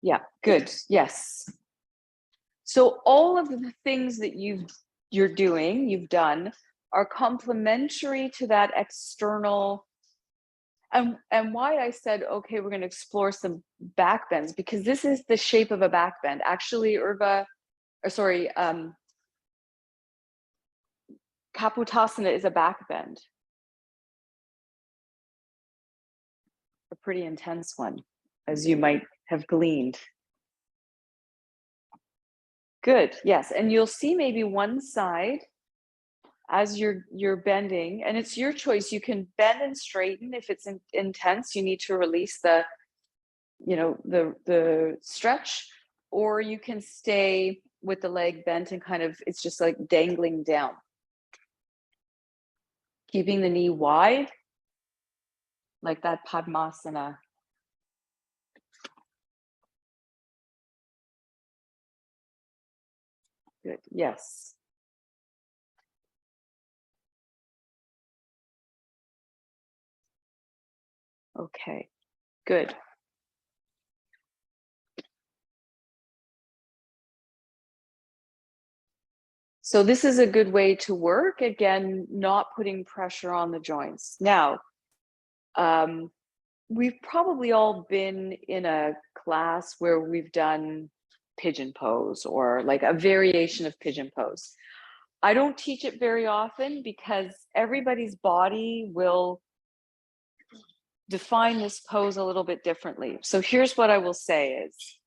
Yeah, good. Yes. So all of the things that you've done are complementary to that external. And why I said, okay, we're going to explore some back bends, because this is the shape of a back bend. Actually, Kapotasana is a back bend. A pretty intense one, as you might have gleaned. Good, yes. And you'll see maybe one side as you're bending, and it's your choice. You can bend and straighten. If it's intense, you need to release the stretch, or you can stay with the leg bent and kind of, it's just like dangling down. Keeping the knee wide, like that Padmasana. Good, yes. Okay, good. So this is a good way to work. Again, not putting pressure on the joints. Now, we've probably all been in a class where we've done pigeon pose or like a variation of pigeon pose. I don't teach it very often because everybody's body will define this pose a little bit differently. So here's what I will say is,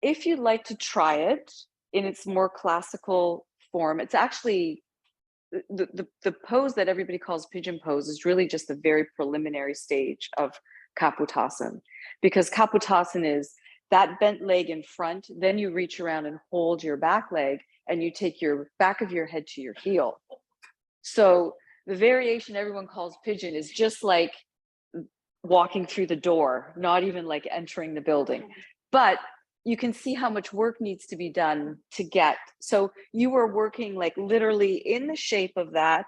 if you'd like to try it in its more classical form, it's actually the pose that everybody calls pigeon pose is really just the very preliminary stage of Kapotasana, because Kapotasana is that bent leg in front, then you reach around and hold your back leg and you take your back of your head to your heel. So the variation everyone calls pigeon is just like walking through the door, not even like entering the building. But you can see how much work needs to be done to get. So you were working like literally in the shape of that,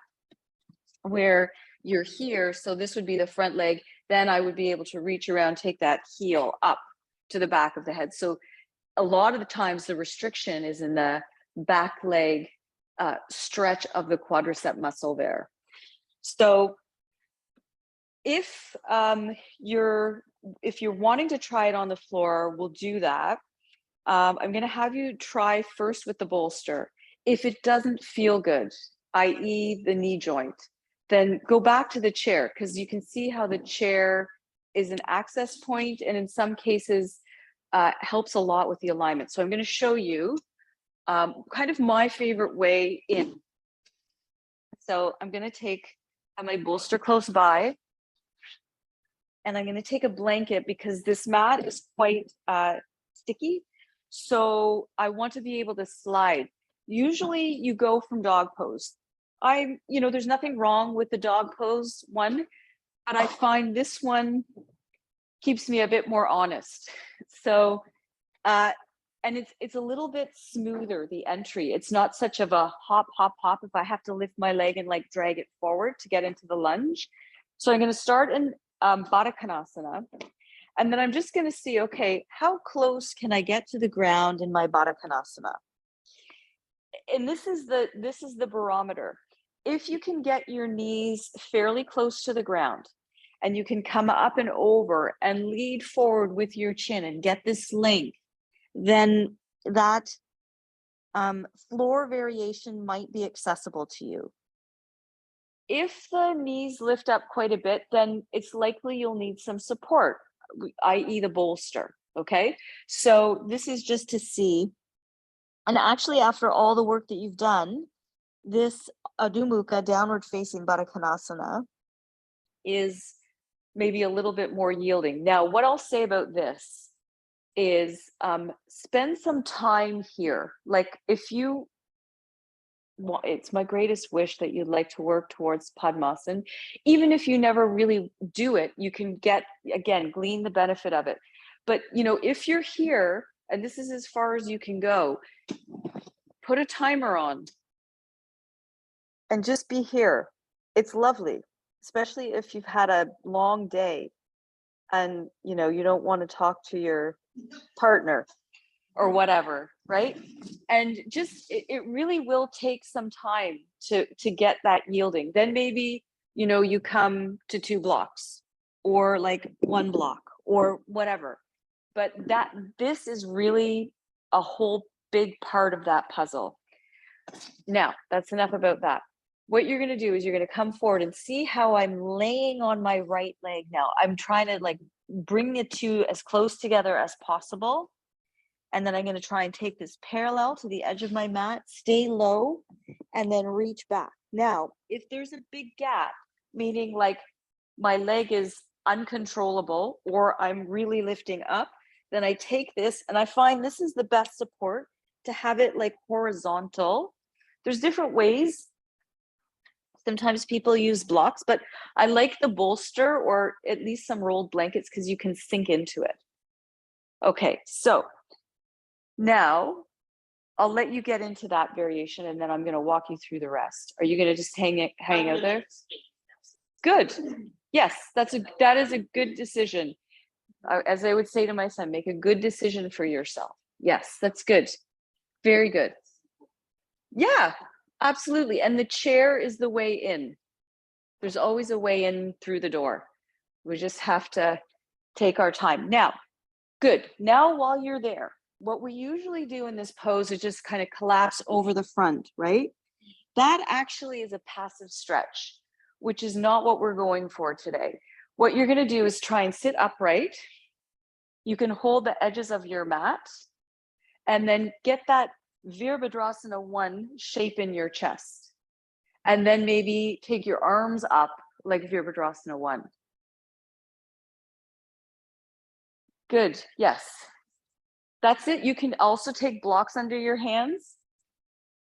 where you're here. So this would be the front leg. Then I would be able to reach around, take that heel up to the back of the head. So a lot of the times the restriction is in the back leg stretch of the quadricep muscle there. So if you're wanting to try it on the floor, we'll do that. I'm going to have you try first with the bolster. If it doesn't feel good, i.e. the knee joint, then go back to the chair, because you can see how the chair is an access point, and in some cases helps a lot with the alignment. So I'm going to show you kind of my favorite way in. So I'm going to have my bolster close by, and I'm going to take a blanket because this mat is quite sticky. So I want to be able to slide. Usually you go from dog pose. There's nothing wrong with the dog pose one, but I find this one keeps me a bit more honest. So, and it's a little bit smoother, the entry. It's not such of a hop, hop, hop if I have to lift my leg and like drag it forward to get into the lunge. So I'm going to start in Baddha Konasana. And then I'm just going to see, okay, how close can I get to the ground in my Baddha Konasana? And this is the barometer. If you can get your knees fairly close to the ground and you can come up and over and lead forward with your chin and get this length, then that floor variation might be accessible to you. If the knees lift up quite a bit, then it's likely you'll need some support, i.e. the bolster, okay? So this is just to see. And actually, after all the work that you've done, this Adho Mukha, downward facing Baddha Konasana, is maybe a little bit more yielding. Now, what I'll say about this is spend some time here. Like if you want, it's my greatest wish that you'd like to work towards Padmasana. Even if you never really do it, you can get, again, glean the benefit of it. But, you know, if you're here, and this is as far as you can go, put a timer on and just be here. It's lovely, especially if you've had a long day and, you know, you don't want to talk to your partner or whatever, right? And just it really will take some time to get that yielding. Then maybe, you know, you come to 2 blocks or like 1 block or whatever. But this is really a whole big part of that puzzle. Now, that's enough about that. What you're going to do is you're going to come forward and see how I'm laying on my right leg now. I'm trying to like bring the two as close together as possible. And then I'm going to try and take this parallel to the edge of my mat, stay low, and then reach back. Now, if there's a big gap, meaning like my leg is uncontrollable or I'm really lifting up, then I take this and I find this is the best support to have it like horizontal. There's different ways. Sometimes people use blocks, but I like the bolster or at least some rolled blankets because you can sink into it. Okay, so now I'll let you get into that variation and then I'm going to walk you through the rest. Are you going to just hang out there? Good. Yes, that is a good decision. As I would say to my son, make a good decision for yourself. Yes, that's good. Very good. Yeah, absolutely. And the chair is the way in. There's always a way in through the door. We just have to take our time. Now, good. Now, while you're there, what we usually do in this pose is just kind of collapse over the front, right? That actually is a passive stretch, which is not what we're going for today. What you're going to do is try and sit upright. You can hold the edges of your mat and then get that Virabhadrasana 1 shape in your chest. And then maybe take your arms up like Virabhadrasana 1. Good. Yes. That's it. You can also take blocks under your hands.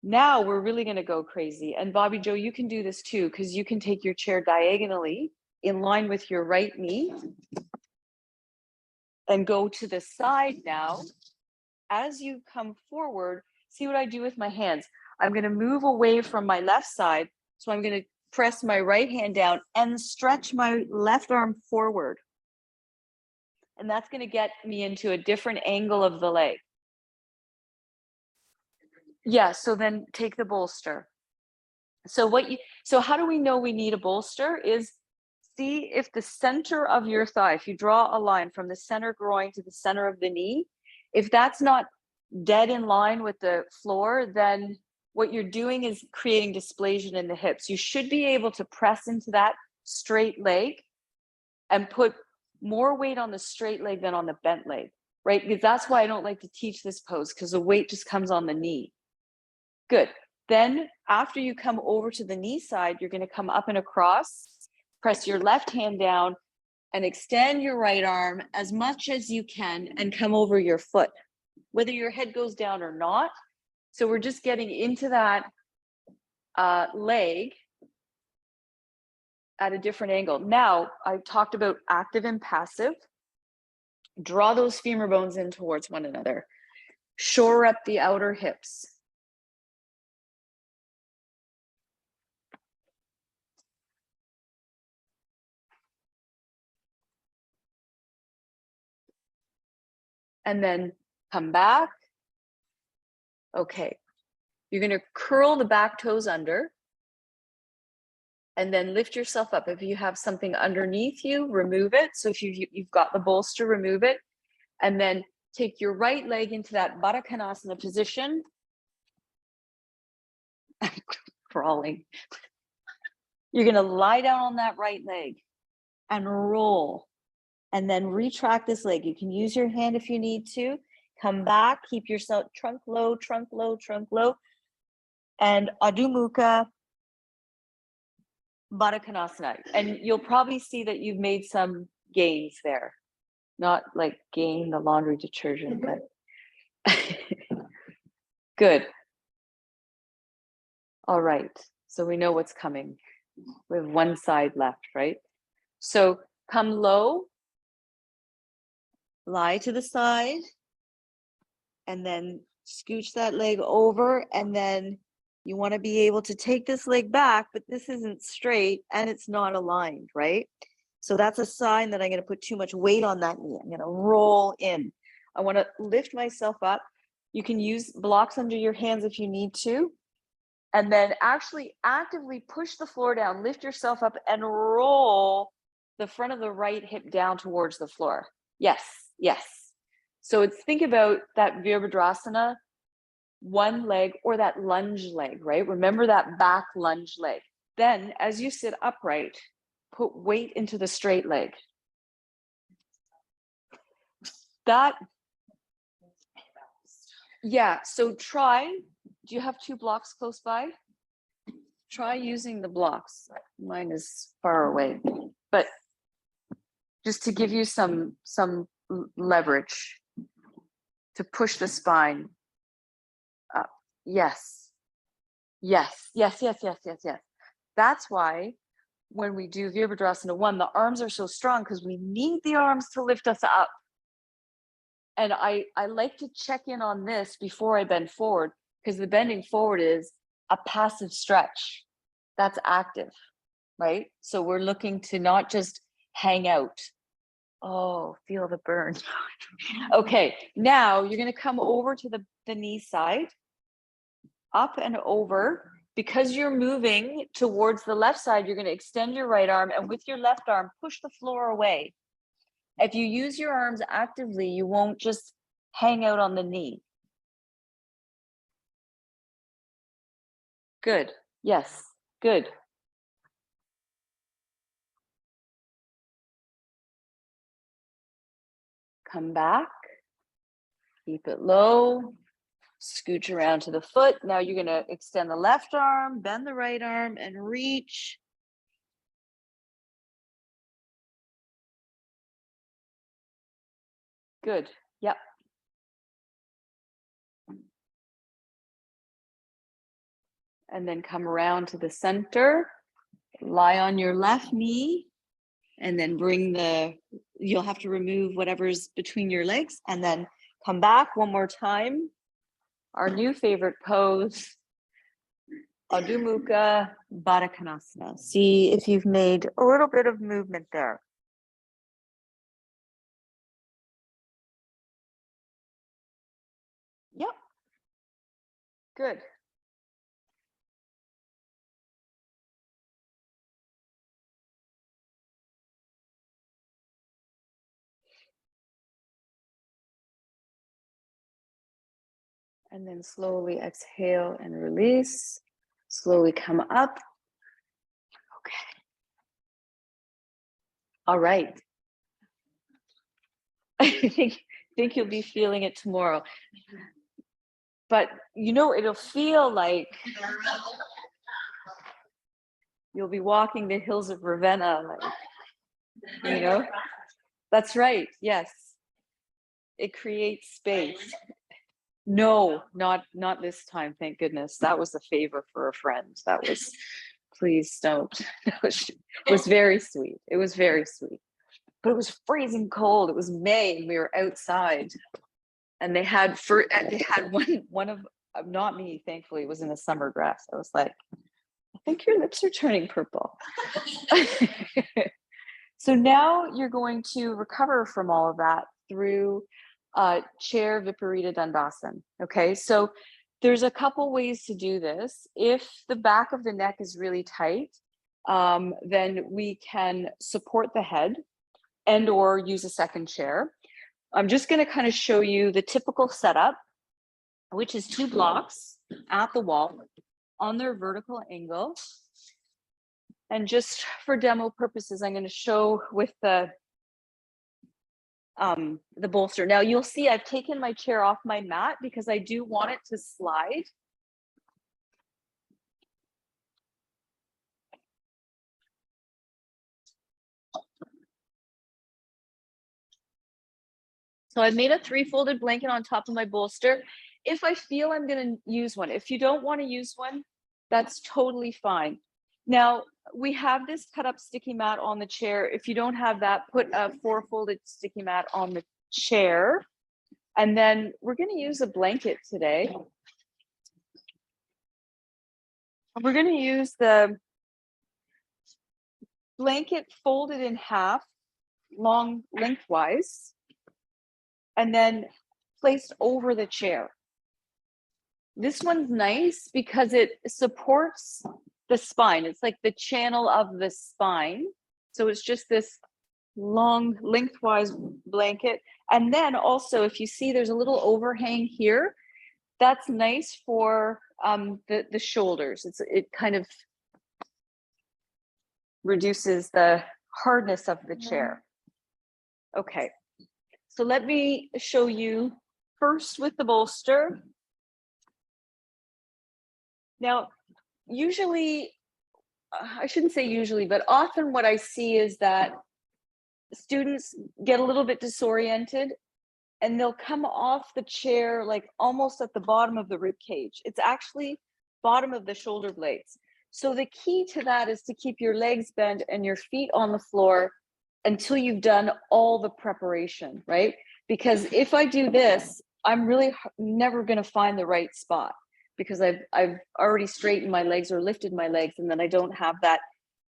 Now we're really going to go crazy. And Bobby Joe, you can do this too, because you can take your chair diagonally in line with your right knee and go to the side now. As you come forward, see what I do with my hands. I'm going to move away from my left side. So I'm going to press my right hand down and stretch my left arm forward. And that's going to get me into a different angle of the leg. Yeah, so then take the bolster. So how do we know we need a bolster is see if the center of your thigh, if you draw a line from the center groin to the center of the knee, if that's not dead in line with the floor, then what you're doing is creating dysplasia in the hips. You should be able to press into that straight leg and put more weight on the straight leg than on the bent leg, right? Because that's why I don't like to teach this pose, because the weight just comes on the knee. Good. Then after you come over to the knee side, you're going to come up and across, press your left hand down and extend your right arm as much as you can and come over your foot, whether your head goes down or not. So we're just getting into that leg at a different angle. Now, I talked about active and passive. Draw those femur bones in towards one another. Shore up the outer hips. And then come back. Okay. You're going to curl the back toes under. And then lift yourself up. If you have something underneath you, remove it. So if you've got the bolster, remove it. And then take your right leg into that Baddha Konasana position. Crawling. You're going to lie down on that right leg and roll. And then retract this leg. You can use your hand if you need to. Come back, keep yourself trunk low, trunk low, trunk low. and Adho Mukha. Baddha Konasana. And you'll probably see that you've made some gains there. Not like gain the laundry detergent, but good. All right. So we know what's coming. We have one side left, right? So come low, Lie to the side, and then scooch that leg over, and then you want to be able to take this leg back, but this isn't straight and it's not aligned, right? So that's a sign that I'm going to put too much weight on that knee. I'm going to roll in. I want to lift myself up. You can use blocks under your hands if you need to. And then actually actively push the floor down, lift yourself up and roll the front of the right hip down towards the floor. Yes, yes. So it's think about that Virabhadrasana, one leg or that lunge leg, right? Remember that back lunge leg. Then as you sit upright, put weight into the straight leg. That, yeah, so try, do you have two blocks close by? Try using the blocks. Mine is far away, but just to give you some leverage to push the spine up. Yes, yes, yes, yes, yes, yes, yes. That's why when we do Virabhadrasana 1, the arms are so strong because we need the arms to lift us up. And I like to check in on this before I bend forward, because the bending forward is a passive stretch. That's active, right? So we're looking to not just hang out. Oh, feel the burn. Okay, now you're going to come over to the knee side, up and over. Because you're moving towards the left side, you're going to extend your right arm, and with your left arm, push the floor away. If you use your arms actively, you won't just hang out on the knee. Good. Yes. Good. Come back. Keep it low. Scooch around to the foot. Now you're going to extend the left arm, bend the right arm, and reach. Good. Yep. And then come around to the center. Lie on your left knee. And then bring you'll have to remove whatever's between your legs. And then come back one more time. Our new favorite pose. Adho Mukha Baddha Konasana. See if you've made a little bit of movement there. Yep. Good. And then slowly exhale and release. Slowly come up. Okay. All right. I think you'll be feeling it tomorrow. But it'll feel like you'll be walking the hills of Ravenna, That's right. Yes. It creates space. No, not this time. Thank goodness. That was a favor for a friend. That was, please don't. It was very sweet. It was very sweet. But it was freezing cold. It was May and we were outside. And they had one of, not me, thankfully, was in a summer dress. I was like, I think your lips are turning purple. So now you're going to recover from all of that through chair Viparita Dandasana. Okay, so there's a couple ways to do this. If the back of the neck is really tight, then we can support the head and or use a second chair. I'm just going to kind of show you the typical setup, which is 2 blocks at the wall on their vertical angle. And just for demo purposes, I'm going to show with the bolster. Now you'll see I've taken my chair off my mat because I do want it to slide. So I made a 3-folded blanket on top of my bolster. If I feel I'm going to use one, if you don't want to use one, that's totally fine. Now we have this cut up sticky mat on the chair. If you don't have that, put a 4-folded sticky mat on the chair. And then we're going to use a blanket today. We're going to use the blanket folded in half, long lengthwise, and then placed over the chair. This one's nice because it supports the spine. It's like the channel of the spine. So it's just this long lengthwise blanket. And then also, if you see there's a little overhang here, that's nice for the shoulders. It kind of reduces the hardness of the chair. Okay, so let me show you first with the bolster. Now, usually, I shouldn't say usually, but often what I see is that students get a little bit disoriented and they'll come off the chair like almost at the bottom of the rib cage. It's actually bottom of the shoulder blades. So the key to that is to keep your legs bent and your feet on the floor until you've done all the preparation, right? Because if I do this, I'm really never going to find the right spot because I've already straightened my legs or lifted my legs, and then I don't have that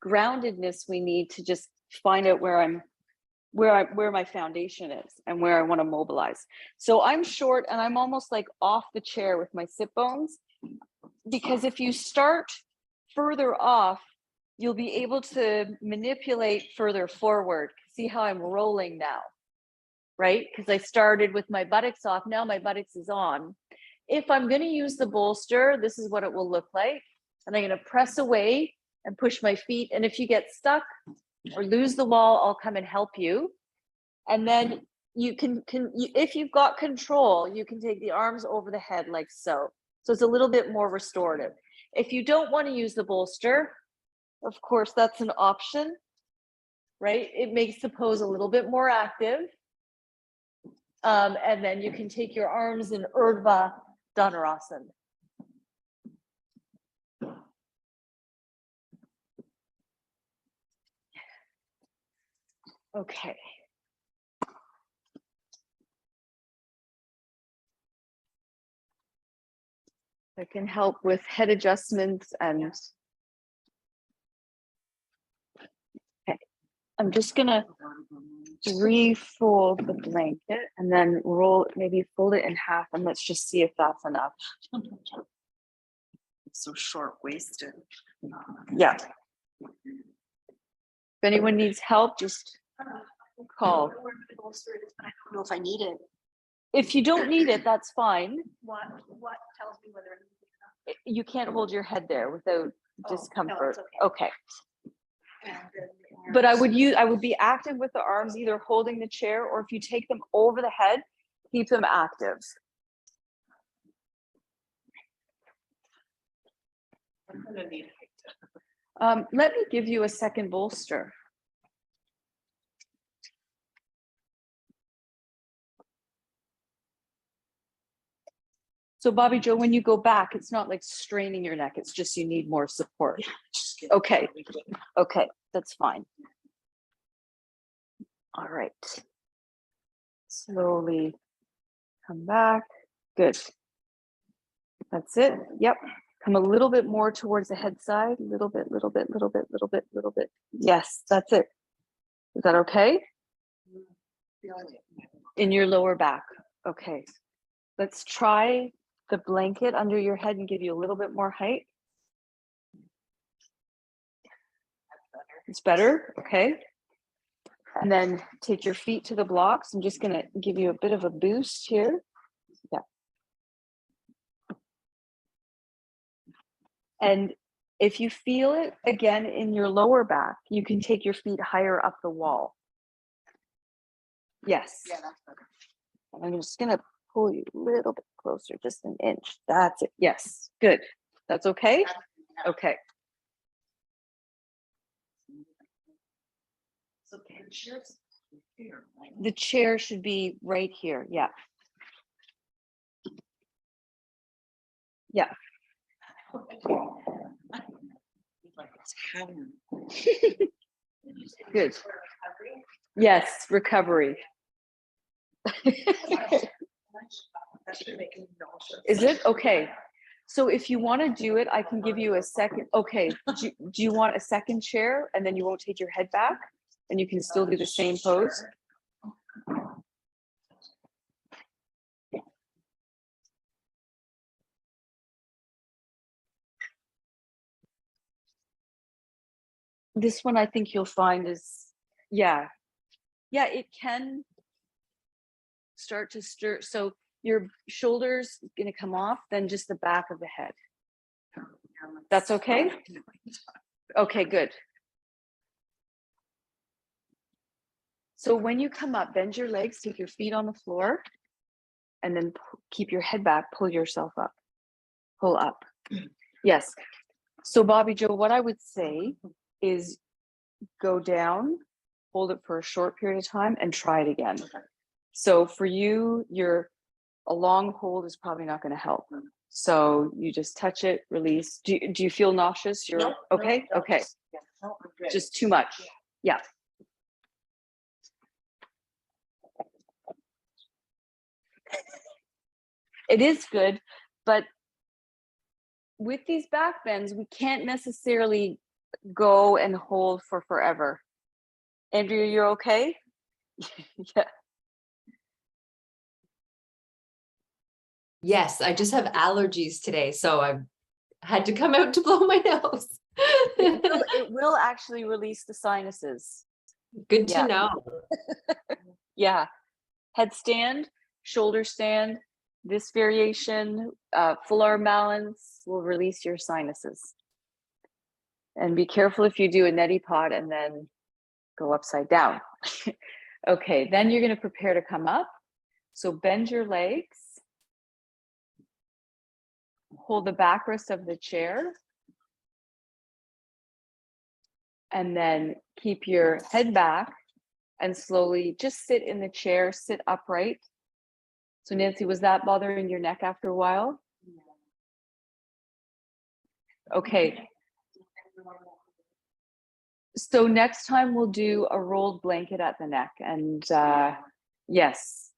groundedness we need to just find out where my foundation is and where I want to mobilize. So I'm short and I'm almost like off the chair with my sit bones, because if you start further off, you'll be able to manipulate further forward. See how I'm rolling now, right? Because I started with my buttocks off, now my buttocks is on. If I'm going to use the bolster, this is what it will look like. And I'm going to press away and push my feet. And if you get stuck or lose the wall, I'll come and help you. And then you can if you've got control, you can take the arms over the head like so. So it's a little bit more restorative. If you don't want to use the bolster, of course, that's an option, right? It makes the pose a little bit more active. And then you can take your arms in Urdhva Dhanurasana. Okay. That can help with head adjustments and okay. I'm just gonna refold the blanket and then maybe fold it in half, and let's just see if that's enough. It's so short-waisted. Yeah. If anyone needs help, just call. I don't know if I need it. If you don't need it, that's fine. What tells me whether You can't hold your head there without discomfort. it's Okay. But I would be active with the arms, either holding the chair, or if you take them over the head, keep them active. I'm gonna need Let me give you a second bolster. So Bobby Joe, when you go back, it's not like straining your neck. It's just you need more support. Okay. Okay, that's fine. All right. Slowly come back. Good. That's it. Yep. Come a little bit more towards the head side. Little bit. Yes, that's it. Is that okay? In your lower back. Okay. Let's try the blanket under your head and give you a little bit more height. It's better. Okay. And then take your feet to the blocks. I'm just going to give you a bit of a boost here. Yeah. And if you feel it again in your lower back, you can take your feet higher up the wall. Yes. Yeah, that's better. And I'm just going to pull you a little bit closer, just an inch. That's it. Yes. Good. That's okay? Okay. So pictures. The chair should be right here. Yeah. Yeah. Good. Yes, recovery. Is it? Okay. So if you want to do it, I can give you a second. Okay. Do you want a second chair and then you won't take your head back and you can still do the same pose? This one I think you'll find is, yeah. Yeah, it can start to stir. So your shoulders going to come off, then just the back of the head. That's okay? Okay, good. So when you come up, bend your legs, take your feet on the floor, and then keep your head back, pull yourself up, pull up. Yes. So Bobby Joe, what I would say is go down, hold it for a short period of time and try it again. So for you, a long hold is probably not going to help. So you just touch it, release. Do you feel nauseous? You're okay? Okay. Just too much. Yeah. It is good, but with these back bends, we can't necessarily go and hold for forever. Andrea, you're okay? Yeah. Yes, I just have allergies today, so I had to come out to blow my nose. It will actually release the sinuses. Good Yeah. to know. Yeah. Headstand, shoulder stand, this variation, full arm balance will release your sinuses. And be careful if you do a neti pot and then go upside down. Okay, then you're going to prepare to come up. So bend your legs. Hold the backrest of the chair. And then keep your head back and slowly just sit in the chair, sit upright. So Nancy, was that bothering your neck after a while? Okay. So next time we'll do a rolled blanket at the neck, and yes,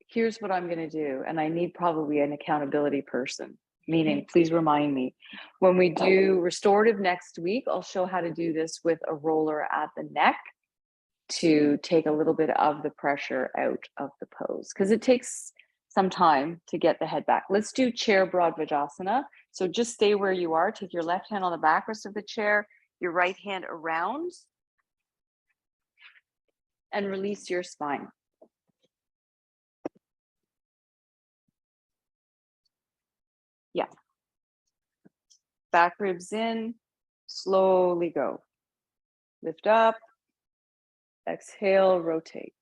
here's what I'm going to do, and I need probably an accountability person, meaning please remind me. When we do restorative next week, I'll show how to do this with a roller at the neck to take a little bit of the pressure out of the pose, because it takes some time to get the head back. Let's do chair broad Vajrasana. So just stay where you are. Take your left hand on the backrest of the chair, your right hand around, and release your spine. Yeah. Back ribs in, slowly go. Lift up, exhale, rotate.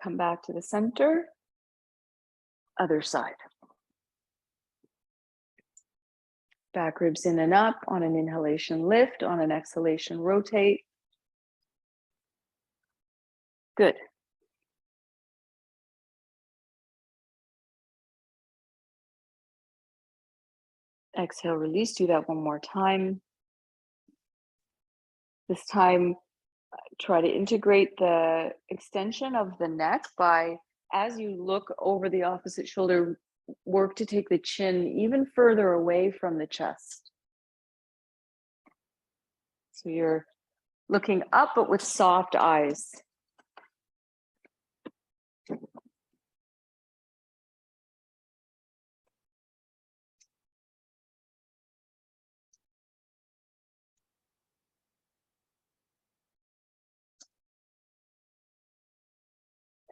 Come back to the center, other side. Back ribs in and up, on an inhalation lift, on an exhalation rotate. Good. Exhale, release. Do that one more time. This time, try to integrate the extension of the neck by, as you look over the opposite shoulder, work to take the chin even further away from the chest. So you're looking up, but with soft eyes.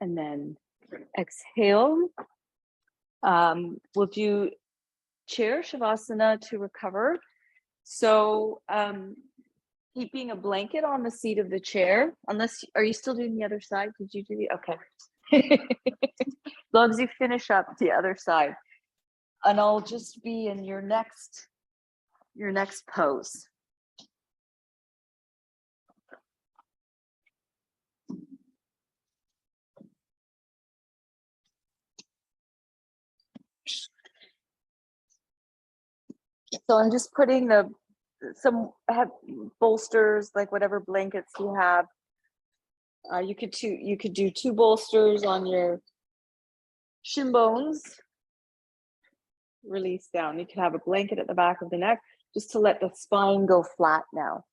And then exhale. We'll do chair Shavasana to recover. So keeping a blanket on the seat of the chair, are you still doing the other side? Did you do the, okay. As long as you finish up the other side. And I'll just be in your next pose. So I'm just putting have bolsters, like whatever blankets you have. You could do two bolsters on your shin bones. Release down. You could have a blanket at the back of the neck just to let the spine go flat now.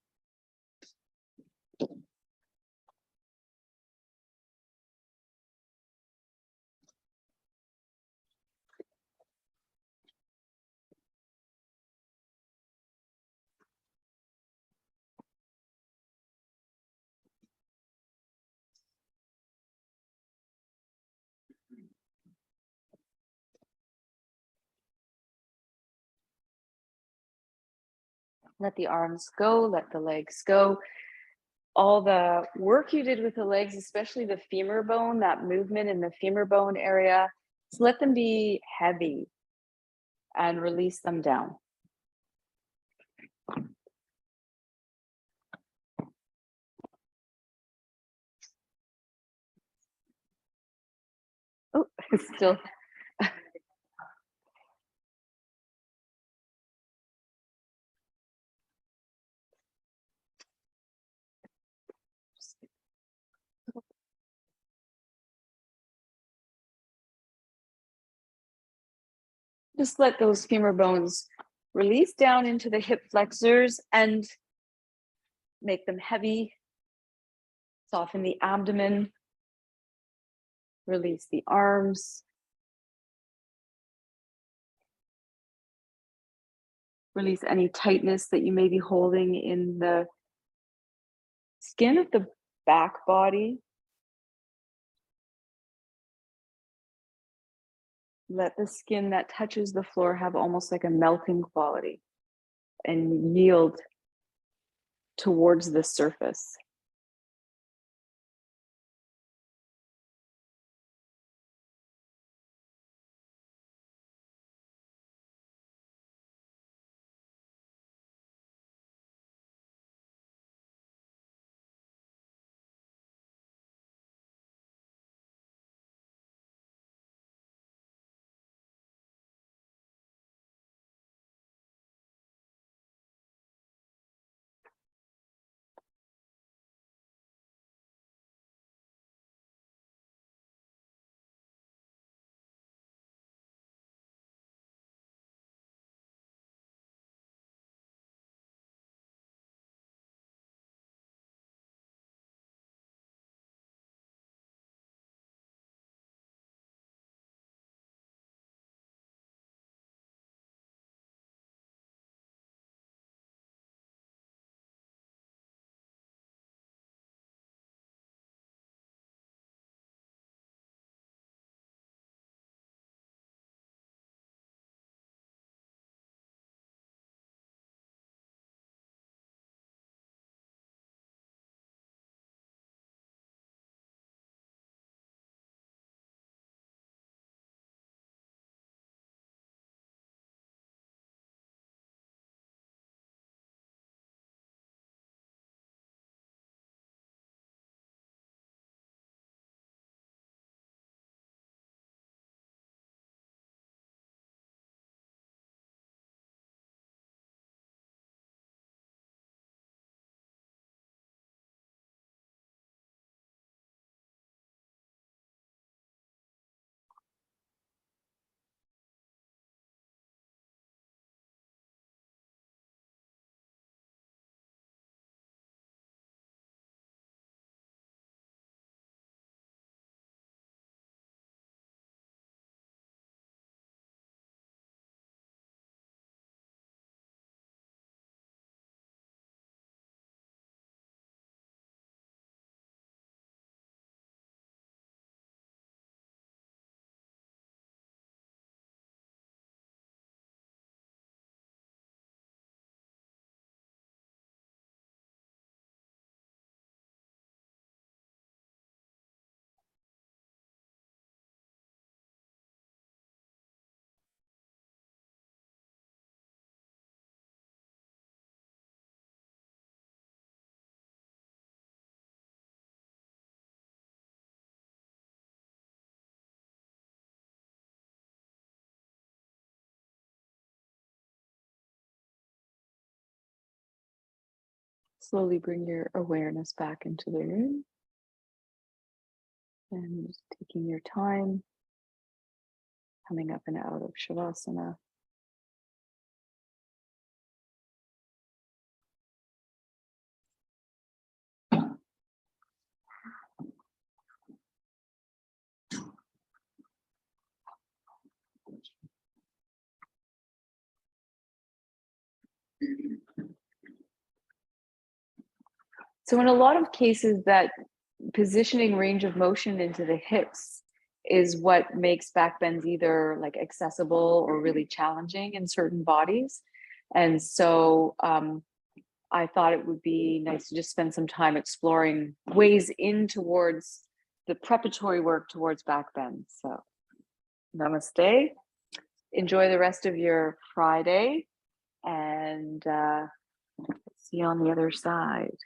Let the arms go, let the legs go. All the work you did with the legs, especially the femur bone, that movement in the femur bone area, just let them be heavy and release them down. Oh, it's still. Just let those femur bones release down into the hip flexors and make them heavy. Soften the abdomen. Release the arms. Release any tightness that you may be holding in the skin of the back body. Let the skin that touches the floor have almost like a melting quality and yield towards the surface. Slowly bring your awareness back into the room. And just taking your time, coming up and out of Shavasana. So in a lot of cases, that positioning range of motion into the hips is what makes back bends either like accessible or really challenging in certain bodies. And so I thought it would be nice to just spend some time exploring ways in towards the preparatory work towards back bend. So namaste. Enjoy the rest of your Friday, and see you on the other side.